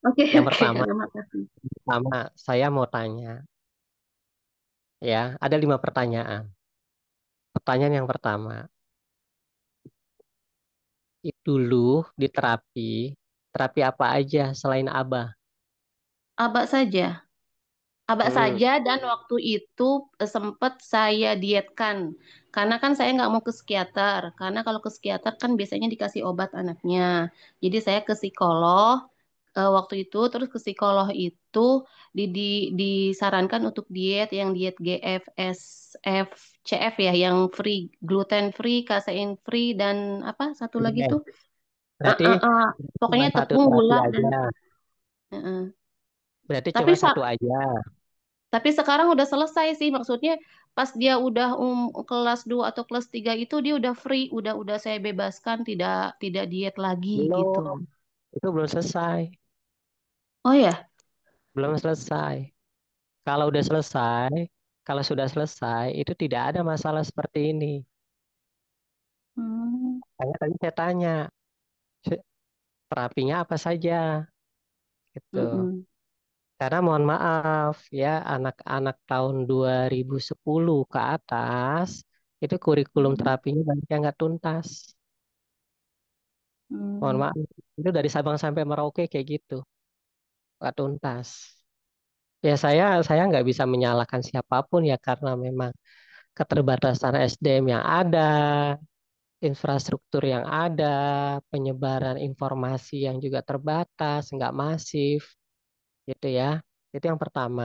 Oke, yang oke, pertama, makasih. saya mau tanya, ya, ada 5 pertanyaan. Pertanyaan yang pertama, itu dulu di terapi apa aja selain ABA? Abak saja. Abak Hmm, saja, dan waktu itu sempat saya dietkan karena kan saya nggak mau ke psikiater, karena kalau ke psikiater kan biasanya dikasih obat anaknya. Jadi saya ke psikolog waktu itu, terus ke psikolog itu disarankan untuk diet yang diet GFSF CF ya, yang free, gluten free, kasein free, dan apa satu lagi oke. tuh. Eh, Berarti eh, eh, cuma pokoknya satu tepung, terapi gula, dan aja. eh, eh. Berarti Tapi cuma satu aja. Tapi sekarang udah selesai sih, maksudnya pas dia udah kelas 2 atau kelas 3 itu dia udah free, udah saya bebaskan, tidak tidak diet lagi gitu. Belum, itu belum selesai. Oh ya. Belum selesai. Kalau udah selesai, kalau sudah selesai, itu tidak ada masalah seperti ini. Hmm, Hanya tadi saya tanya, terapinya apa saja, gitu. mm-mm, Karena mohon maaf ya, anak-anak tahun 2010 ke atas, itu kurikulum mm, terapinya banyak yang nggak tuntas. Mohon mm, maaf, itu dari Sabang sampai Merauke kayak gitu, nggak tuntas. Ya saya nggak bisa menyalahkan siapapun ya, karena memang keterbatasan SDM yang ada, infrastruktur yang ada, penyebaran informasi yang juga terbatas, nggak masif, gitu ya. Itu yang pertama.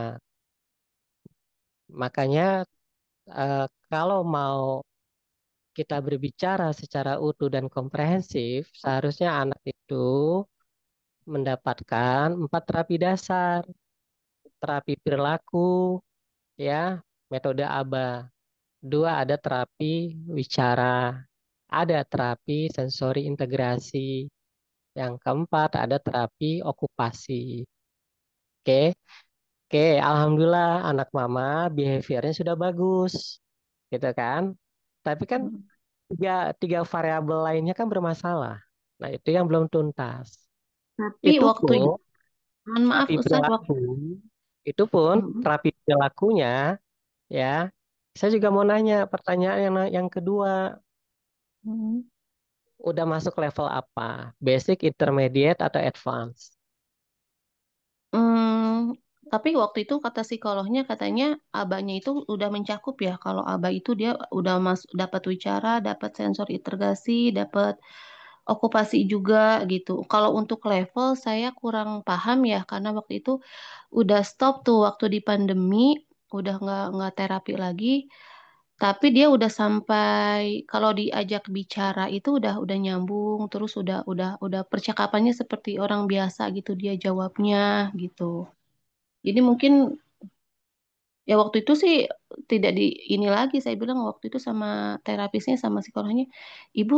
Makanya eh, kalau mau kita berbicara secara utuh dan komprehensif, seharusnya anak itu mendapatkan 4 terapi dasar. Terapi perilaku, ya, metode ABA. 2, ada terapi wicara. Ada terapi sensori integrasi. Yang keempat, ada terapi okupasi. Oke, oke, alhamdulillah anak mama behaviornya sudah bagus, gitu kan? Tapi kan mm. tiga, tiga variabel lainnya kan bermasalah. Nah, itu yang belum tuntas. Tapi Itu waktu pun itu, mohon maaf terapi Ustadz, perilaku, itu pun mm, terapi perilakunya, ya. Saya juga mau nanya pertanyaan yang kedua, mm, udah masuk level apa? Basic, intermediate, atau advance? mm. Tapi waktu itu kata psikolognya katanya abahnya itu udah mencakup ya. Kalau abah itu dia udah dapat wicara, dapat sensor integrasi, dapat okupasi juga gitu. Kalau untuk level saya kurang paham ya, karena waktu itu udah stop tuh waktu di pandemi, udah nggak terapi lagi. Tapi dia udah sampai kalau diajak bicara itu udah nyambung, terus udah percakapannya seperti orang biasa gitu dia jawabnya gitu. Jadi mungkin ya waktu itu sih tidak di ini lagi, saya bilang waktu itu sama terapisnya sama psikolognya, Ibu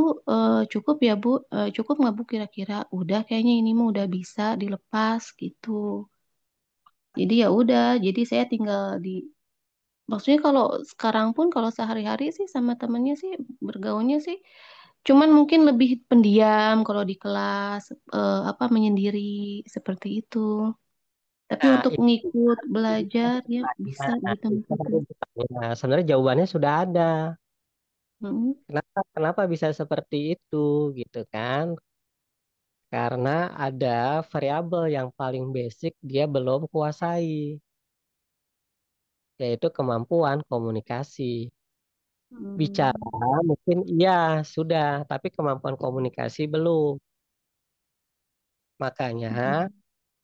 cukup ya Bu. Cukup nggak Bu kira-kira? Udah kayaknya ini mah udah bisa dilepas gitu. Jadi ya udah, jadi saya tinggal di Maksudnya kalau sekarang pun kalau sehari-hari sih sama temennya sih bergaulnya sih cuman mungkin lebih pendiam kalau di kelas apa menyendiri seperti itu. Tapi Nah, untuk ngikut belajar ya bisa gitu maksudnya. nah, sebenarnya jawabannya sudah ada. Mm, Kenapa bisa seperti itu gitu kan? Karena ada variabel yang paling basic dia belum kuasai, yaitu kemampuan komunikasi. Bicara mm, mungkin iya sudah, tapi kemampuan komunikasi belum. Makanya, mm,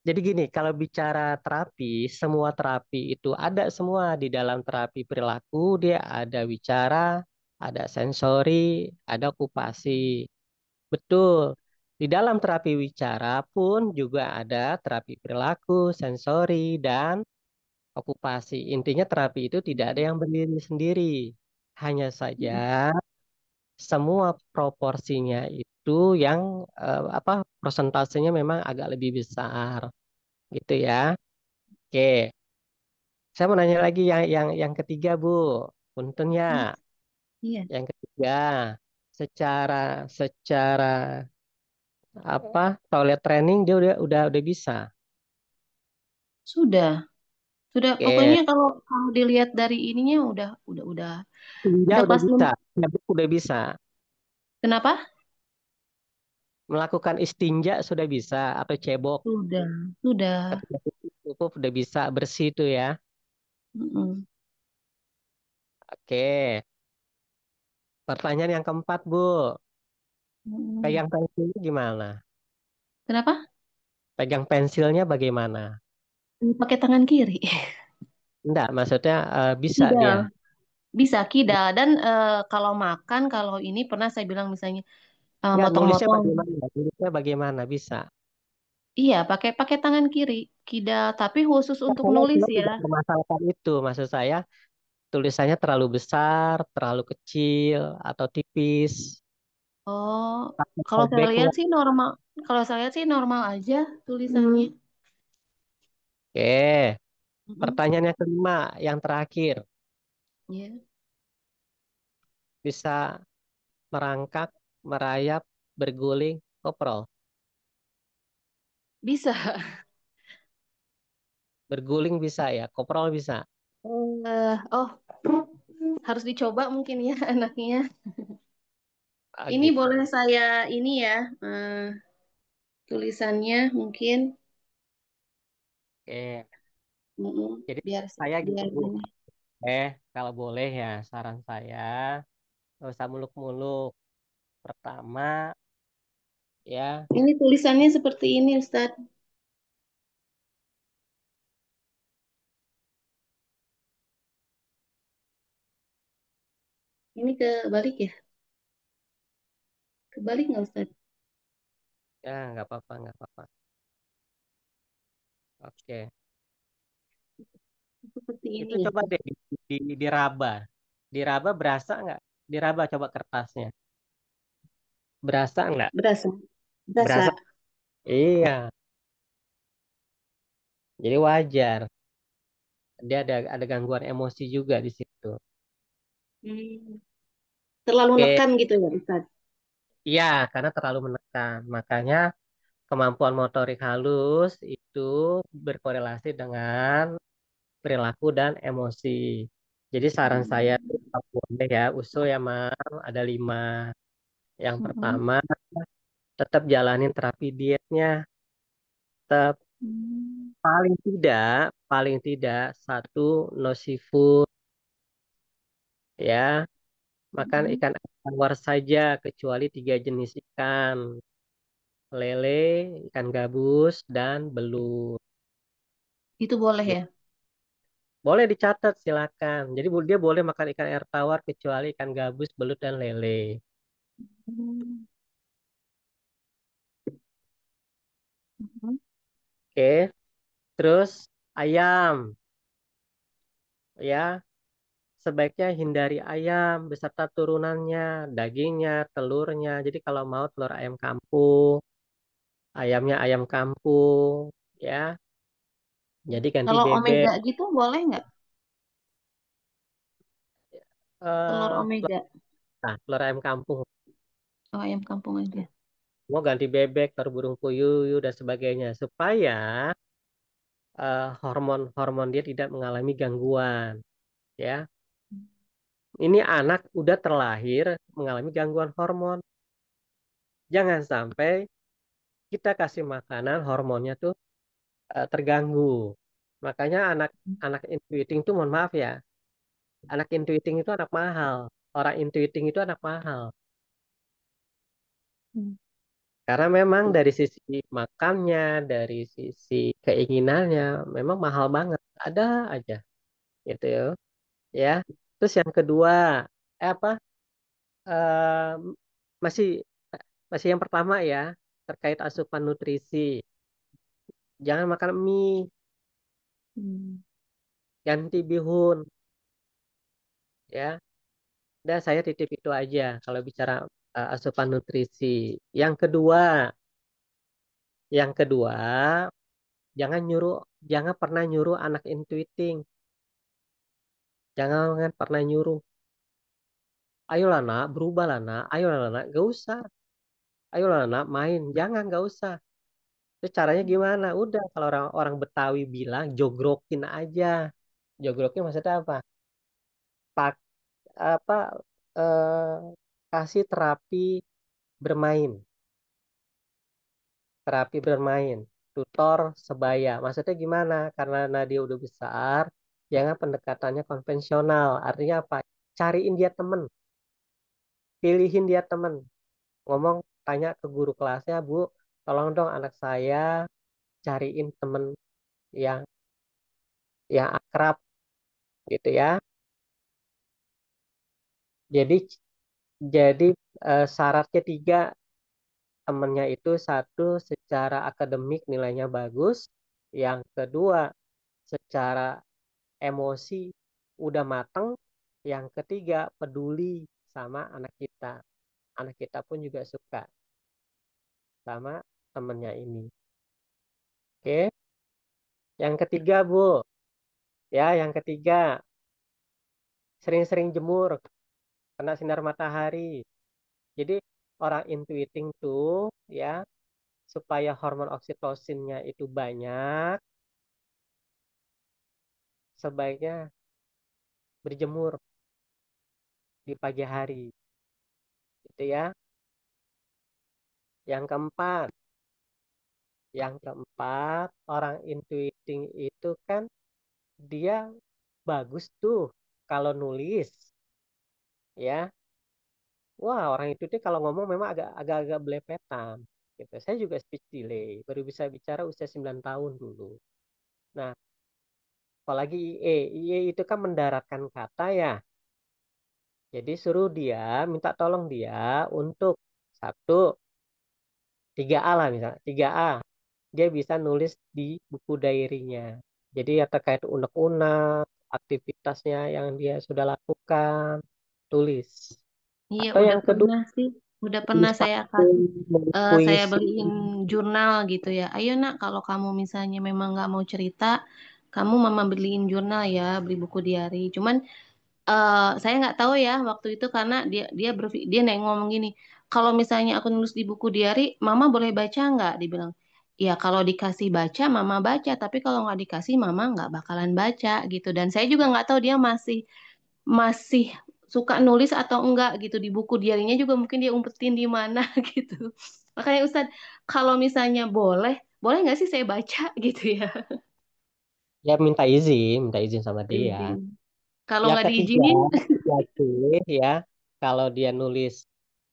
jadi gini, kalau bicara terapi, semua terapi itu ada semua di dalam terapi perilaku, dia ada bicara, ada sensori, ada okupasi. Betul. Di dalam terapi wicara pun juga ada terapi perilaku, sensori, dan okupasi. Intinya terapi itu tidak ada yang berdiri sendiri. Hanya saja mm. semua proporsinya itu yang apa prosentasenya memang agak lebih besar gitu ya. Oke, saya mau nanya lagi yang ketiga, Bu. Punten ya. Iya, iya. Yang ketiga, secara secara apa toilet training dia udah bisa. Sudah, sudah Oke, pokoknya kalau kalau dilihat dari ininya udah tinja udah udah kelas bisa, nyabuk udah bisa, Kenapa? melakukan istinja sudah bisa atau cebok Sudah, sudah. ketika cukup udah bisa bersih itu ya. Mm-mm. Oke, pertanyaan yang keempat, Bu. Mm-mm. Pegang pensilnya gimana? Kenapa? Pegang pensilnya bagaimana? Pakai tangan kiri. Enggak, maksudnya bisa dia. Kidal, bisa kidal dan kalau makan kalau ini pernah saya bilang misalnya Enggak, nulisnya motong-motong. bagaimana? Nulisnya bagaimana? Bisa. Iya, pakai pakai tangan kiri, kidal, tapi khusus untuk nulis Saya ya. tidak permasalahkan itu. Maksud saya, tulisannya terlalu besar, terlalu kecil, atau tipis. Oh, kalau saya Sobek lihat enggak? sih normal. Kalau saya lihat sih normal aja tulisannya. Oke, Mm-mm. pertanyaan yang kelima, yang terakhir. Iya, Bisa merangkak, merayap, berguling, koprol. bisa. Berguling bisa ya, koprol bisa. Oh, harus dicoba mungkin ya anaknya. Ah, Ini gitu. boleh saya ini ya tulisannya mungkin. Oke, Mm-mm. jadi Biar saya gitu, biar Bu. ini. Kalau boleh ya, saran saya, nggak usah muluk-muluk. Pertama, ya, Ini tulisannya seperti ini, Ustadz. Ini kebalik ya? Kebalik nggak, Ustadz? ya nggak apa-apa, nggak apa-apa. Oke, Seperti itu ini. coba deh diraba. Diraba berasa nggak? Diraba coba kertasnya. Berasa nggak? Berasa? Berasa. Berasa. Iya, jadi wajar. Dia ada gangguan emosi juga di situ. Hmm. Terlalu Oke, nekan gitu ya, Ustadz? iya, karena terlalu menekan. Makanya kemampuan motorik halus itu berkorelasi dengan perilaku dan emosi. Jadi saran saya tuh, Hmm. kalau boleh ya, usul ya, Mam, ada 5. Yang Mm-mm. pertama, tetap jalanin terapi dietnya. Tetap Hmm. paling tidak satu no seafood ya. Makan Mm-mm. ikan air tawar saja kecuali 3 jenis ikan. Lele, ikan gabus, dan belut. Itu boleh Ya, ya? boleh dicatat silakan. Jadi dia boleh makan ikan air tawar kecuali ikan gabus, belut, dan lele. Hmm. Mm-mm. Oke, terus ayam ya. Sebaiknya hindari ayam beserta turunannya, dagingnya, telurnya. Jadi kalau mau telur ayam kampung, ayamnya ayam kampung, ya. Jadi ganti Kalau bebek. omega gitu boleh nggak? Telur eh omega. telur ayam kampung. Oh, ayam kampung aja. Mau ganti bebek, telur burung puyuh dan sebagainya supaya hormon-hormon dia tidak mengalami gangguan, ya. Ini anak udah terlahir mengalami gangguan hormon. Jangan sampai kita kasih makanan hormonnya tuh terganggu. Makanya anak intuiting tuh mohon maaf ya, anak intuiting itu anak mahal. Orang intuiting itu anak mahal. Hmm. Karena memang dari sisi makannya, dari sisi keinginannya, memang mahal banget. Ada aja, gitu ya. Ya. Terus yang kedua, apa? eh, masih masih yang pertama ya, terkait asupan nutrisi. Jangan makan mie, Hmm. ganti bihun, ya. Dan saya titip itu aja kalau bicara asupan nutrisi. Yang kedua, yang kedua, jangan nyuruh, jangan pernah nyuruh anak intuiting. Jangan pernah nyuruh, ayolah nak, berubahlah nak, ayolah nak, gak usah. Ayolah nak, main, jangan, gak usah. Itu caranya gimana? Udah, kalau orang orang Betawi bilang, jogrokin aja. Jogrokin maksudnya apa? Pak, apa? Eh, kasih bermain, terapi bermain, tutor sebaya. Maksudnya gimana? Karena Nadia udah besar, jangan pendekatannya konvensional. Artinya apa? Cariin dia temen, pilihin dia temen. Ngomong, tanya ke guru kelasnya, Bu, tolong dong anak saya cariin temen yang yang akrab gitu ya. Jadi jadi syaratnya tiga, temennya itu satu secara akademik nilainya bagus, yang kedua secara emosi udah mateng, yang ketiga peduli sama anak kita. Anak kita pun juga suka sama temennya ini. Oke, yang ketiga Bu, ya yang ketiga sering-sering jemur, kena sinar matahari. Jadi orang intuiting tuh ya supaya hormon oksitosinnya itu banyak, sebaiknya berjemur di pagi hari, gitu ya. Yang keempat, yang keempat, orang intuiting itu kan dia bagus tuh kalau nulis, ya. Wah, orang itu tuh kalau ngomong memang agak-agak belepetan. Gitu. Saya juga speech delay, baru bisa bicara usia 9 tahun dulu. Nah, apalagi IE itu kan mendaratkan kata ya. Jadi suruh dia, minta tolong dia untuk satu, 3A lah misalnya, 3A. Dia bisa nulis di buku diary-nya. Jadi ya terkait unek-unek, aktivitasnya yang dia sudah lakukan, tulis. Iya, Atau udah yang kedua, pernah sih. Udah pernah tulis saya pantun, kasih, nulis saya puisi. beliin jurnal gitu ya. Ayo nak, kalau kamu misalnya memang nggak mau cerita, kamu mama beliin jurnal ya, beli buku diary. Cuman saya nggak tahu ya waktu itu karena dia ngomong gini, kalau misalnya aku nulis di buku diary, mama boleh baca nggak? Dibilang, ya kalau dikasih baca, mama baca. Tapi kalau nggak dikasih, mama nggak bakalan baca gitu. Dan saya juga nggak tahu dia masih masih suka nulis atau enggak gitu di buku diarinya juga mungkin dia umpetin di mana gitu. Makanya Ustadz, kalau misalnya boleh, boleh nggak sih saya baca gitu ya? Ya minta izin sama dia. Izin. Kalau Ya nggak ketiga, diizinin, ya tulis ya. Kalau dia nulis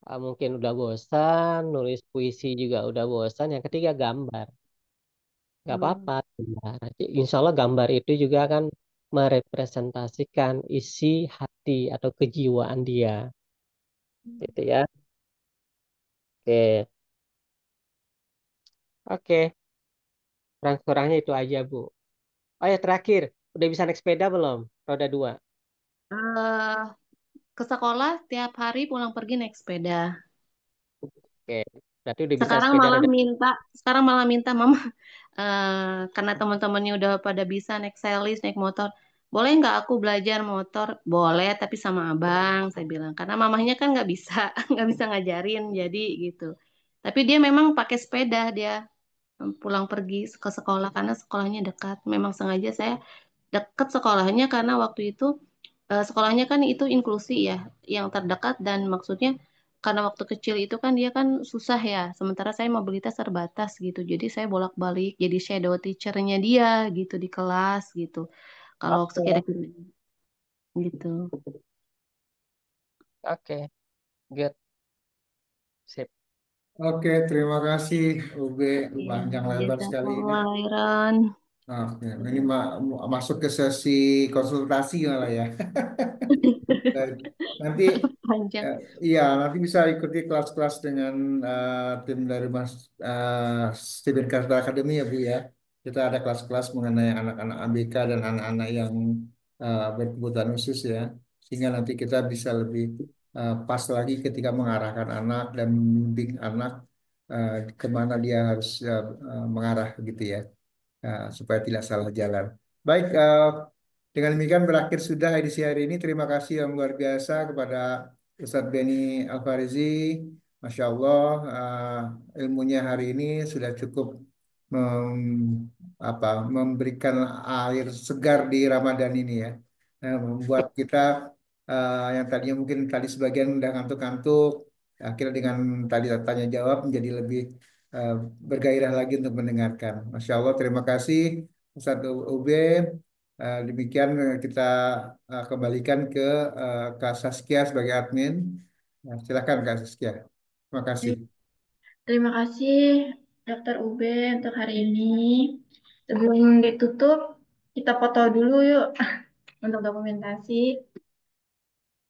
mungkin udah bosan, nulis puisi juga udah bosan. Yang ketiga gambar, nggak hmm, apa-apa. Gambar. Insya Allah gambar itu juga akan merepresentasikan isi hati atau kejiwaan dia, gitu ya. Oke, oke. Kurang-kurangnya itu aja Bu. Oh ya terakhir, udah bisa naik sepeda belum? Roda dua. eh, ke sekolah tiap hari pulang pergi naik sepeda. Oke, berarti udah bisa Sekarang sepeda malah roda. minta, sekarang malah minta mama karena teman-temannya udah pada bisa naik selis, naik motor, boleh nggak aku belajar motor? Boleh, tapi sama abang, saya bilang. Karena mamahnya kan nggak bisa, nggak bisa ngajarin, jadi gitu. Tapi dia memang pakai sepeda, dia pulang pergi ke sekolah karena sekolahnya dekat. Memang sengaja saya dekat sekolahnya karena waktu itu sekolahnya kan itu inklusi ya, yang terdekat dan maksudnya karena waktu kecil itu kan dia kan susah ya, sementara saya mobilitas terbatas gitu, jadi saya bolak-balik jadi shadow teachernya dia gitu di kelas gitu. Kalau Oke, sekira-kira gitu. oke, good, sip. Oke, terima kasih Ube, Oke, panjang lebar sekali ini. jazakallah khairan. Oke, ini masuk ke sesi konsultasi malah ya. Baik. Nanti Panjang. eh, iya, nanti bisa ikuti kelas-kelas dengan tim dari Mas Stephen Carter Academy ya Bu ya. Kita ada kelas-kelas mengenai anak-anak ABK dan anak-anak yang berkebutuhan khusus ya. Sehingga nanti kita bisa lebih pas lagi ketika mengarahkan anak dan membimbing anak kemana dia harus mengarah gitu ya, supaya tidak salah jalan. Baik, dengan demikian berakhir sudah edisi hari ini. Terima kasih yang luar biasa kepada Ustadz Beni Alfarizi. Masya Allah, ilmunya hari ini sudah cukup memberikan air segar di Ramadan ini ya. Membuat kita yang tadinya mungkin tadi sebagian udah ngantuk-ngantuk, akhirnya dengan tadi tanya jawab menjadi lebih eh, bergairah lagi untuk mendengarkan. Masya Allah, terima kasih Ustadz Ube. Demikian kita kembalikan ke Kak Saskia sebagai admin. Nah, silakan Kak Saskia. Terima kasih. Terima kasih Dokter Ube untuk hari ini. Sebelum ditutup, kita foto dulu yuk untuk dokumentasi.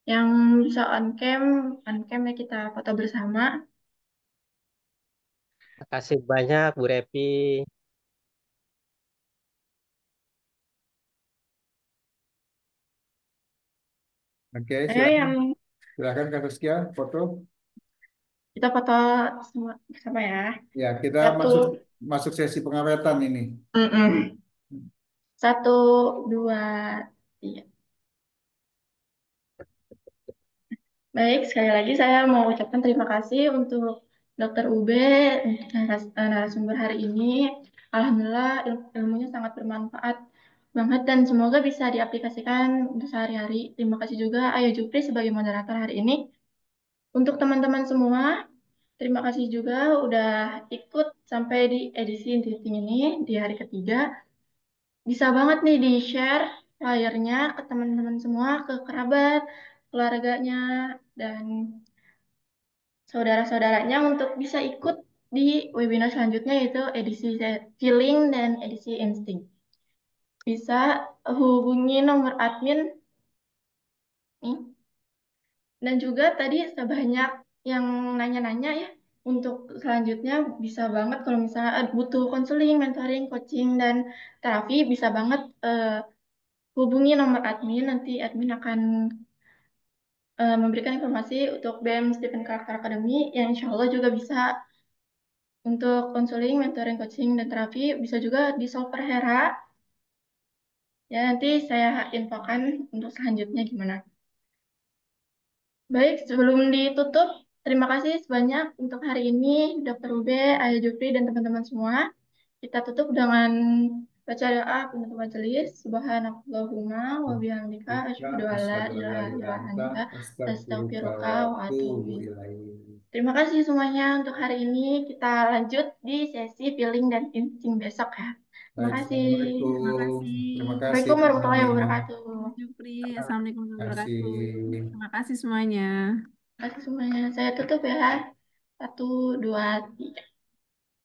Yang bisa on cam ya kita foto bersama. Makasih banyak Bu Repi. Oke, Ayo silakan. yang Silakan Kak Saskia, foto. kita foto semua bersama ya. Ya, kita Satu, masuk masuk sesi pengawetan ini. mm-mm. Satu, dua, tiga. Baik, sekali lagi saya mau ucapkan terima kasih untuk Dokter Ube, narasumber hari ini. Alhamdulillah ilmunya sangat bermanfaat banget dan semoga bisa diaplikasikan untuk sehari-hari. Terima kasih juga Ayo Jupri sebagai moderator hari ini. Untuk teman-teman semua, terima kasih juga udah ikut sampai di edisi Intiting ini di hari ketiga. Bisa banget nih di-share flyernya ke teman-teman semua, ke kerabat, keluarganya, dan saudara-saudaranya untuk bisa ikut di webinar selanjutnya yaitu edisi feeling dan edisi insting. Bisa hubungi nomor admin nih. Dan juga tadi sebanyak yang nanya-nanya ya. Untuk selanjutnya bisa banget kalau misalnya butuh konseling, mentoring, coaching, dan terapi bisa banget hubungi nomor admin. Nanti admin akan memberikan informasi untuk BM Stephen Karakter Academy yang insya Allah juga bisa untuk konseling, mentoring, coaching, dan terapi bisa juga di Solver Hera. Ya, nanti saya infokan untuk selanjutnya gimana. Baik, sebelum ditutup, terima kasih sebanyak untuk hari ini, Dr. Ube, Ayah Jupri, dan teman-teman semua. Kita tutup dengan baca doa penutup majelis. Subhanakallahumma wa bihamdika asyhadu an la Asyhadu an la ilaha ilaha illa illa anta anta astaghfiruka astaghfiruka wa wa atubu atubu ilaik. ilaik. Terima kasih semuanya untuk hari ini. Kita lanjut di sesi feeling dan insting besok ya. Terima Baik, kasih. Terima Assalamualaikum. kasih, Terima kasih Assalamualaikum warahmatullahi semuanya. wabarakatuh. Mas Jupri. Terima Assalamualaikum warahmatullahi wabarakatuh. kasih. Terima kasih semuanya. Terima kasih semuanya. Saya tutup ya. Satu, dua, tiga.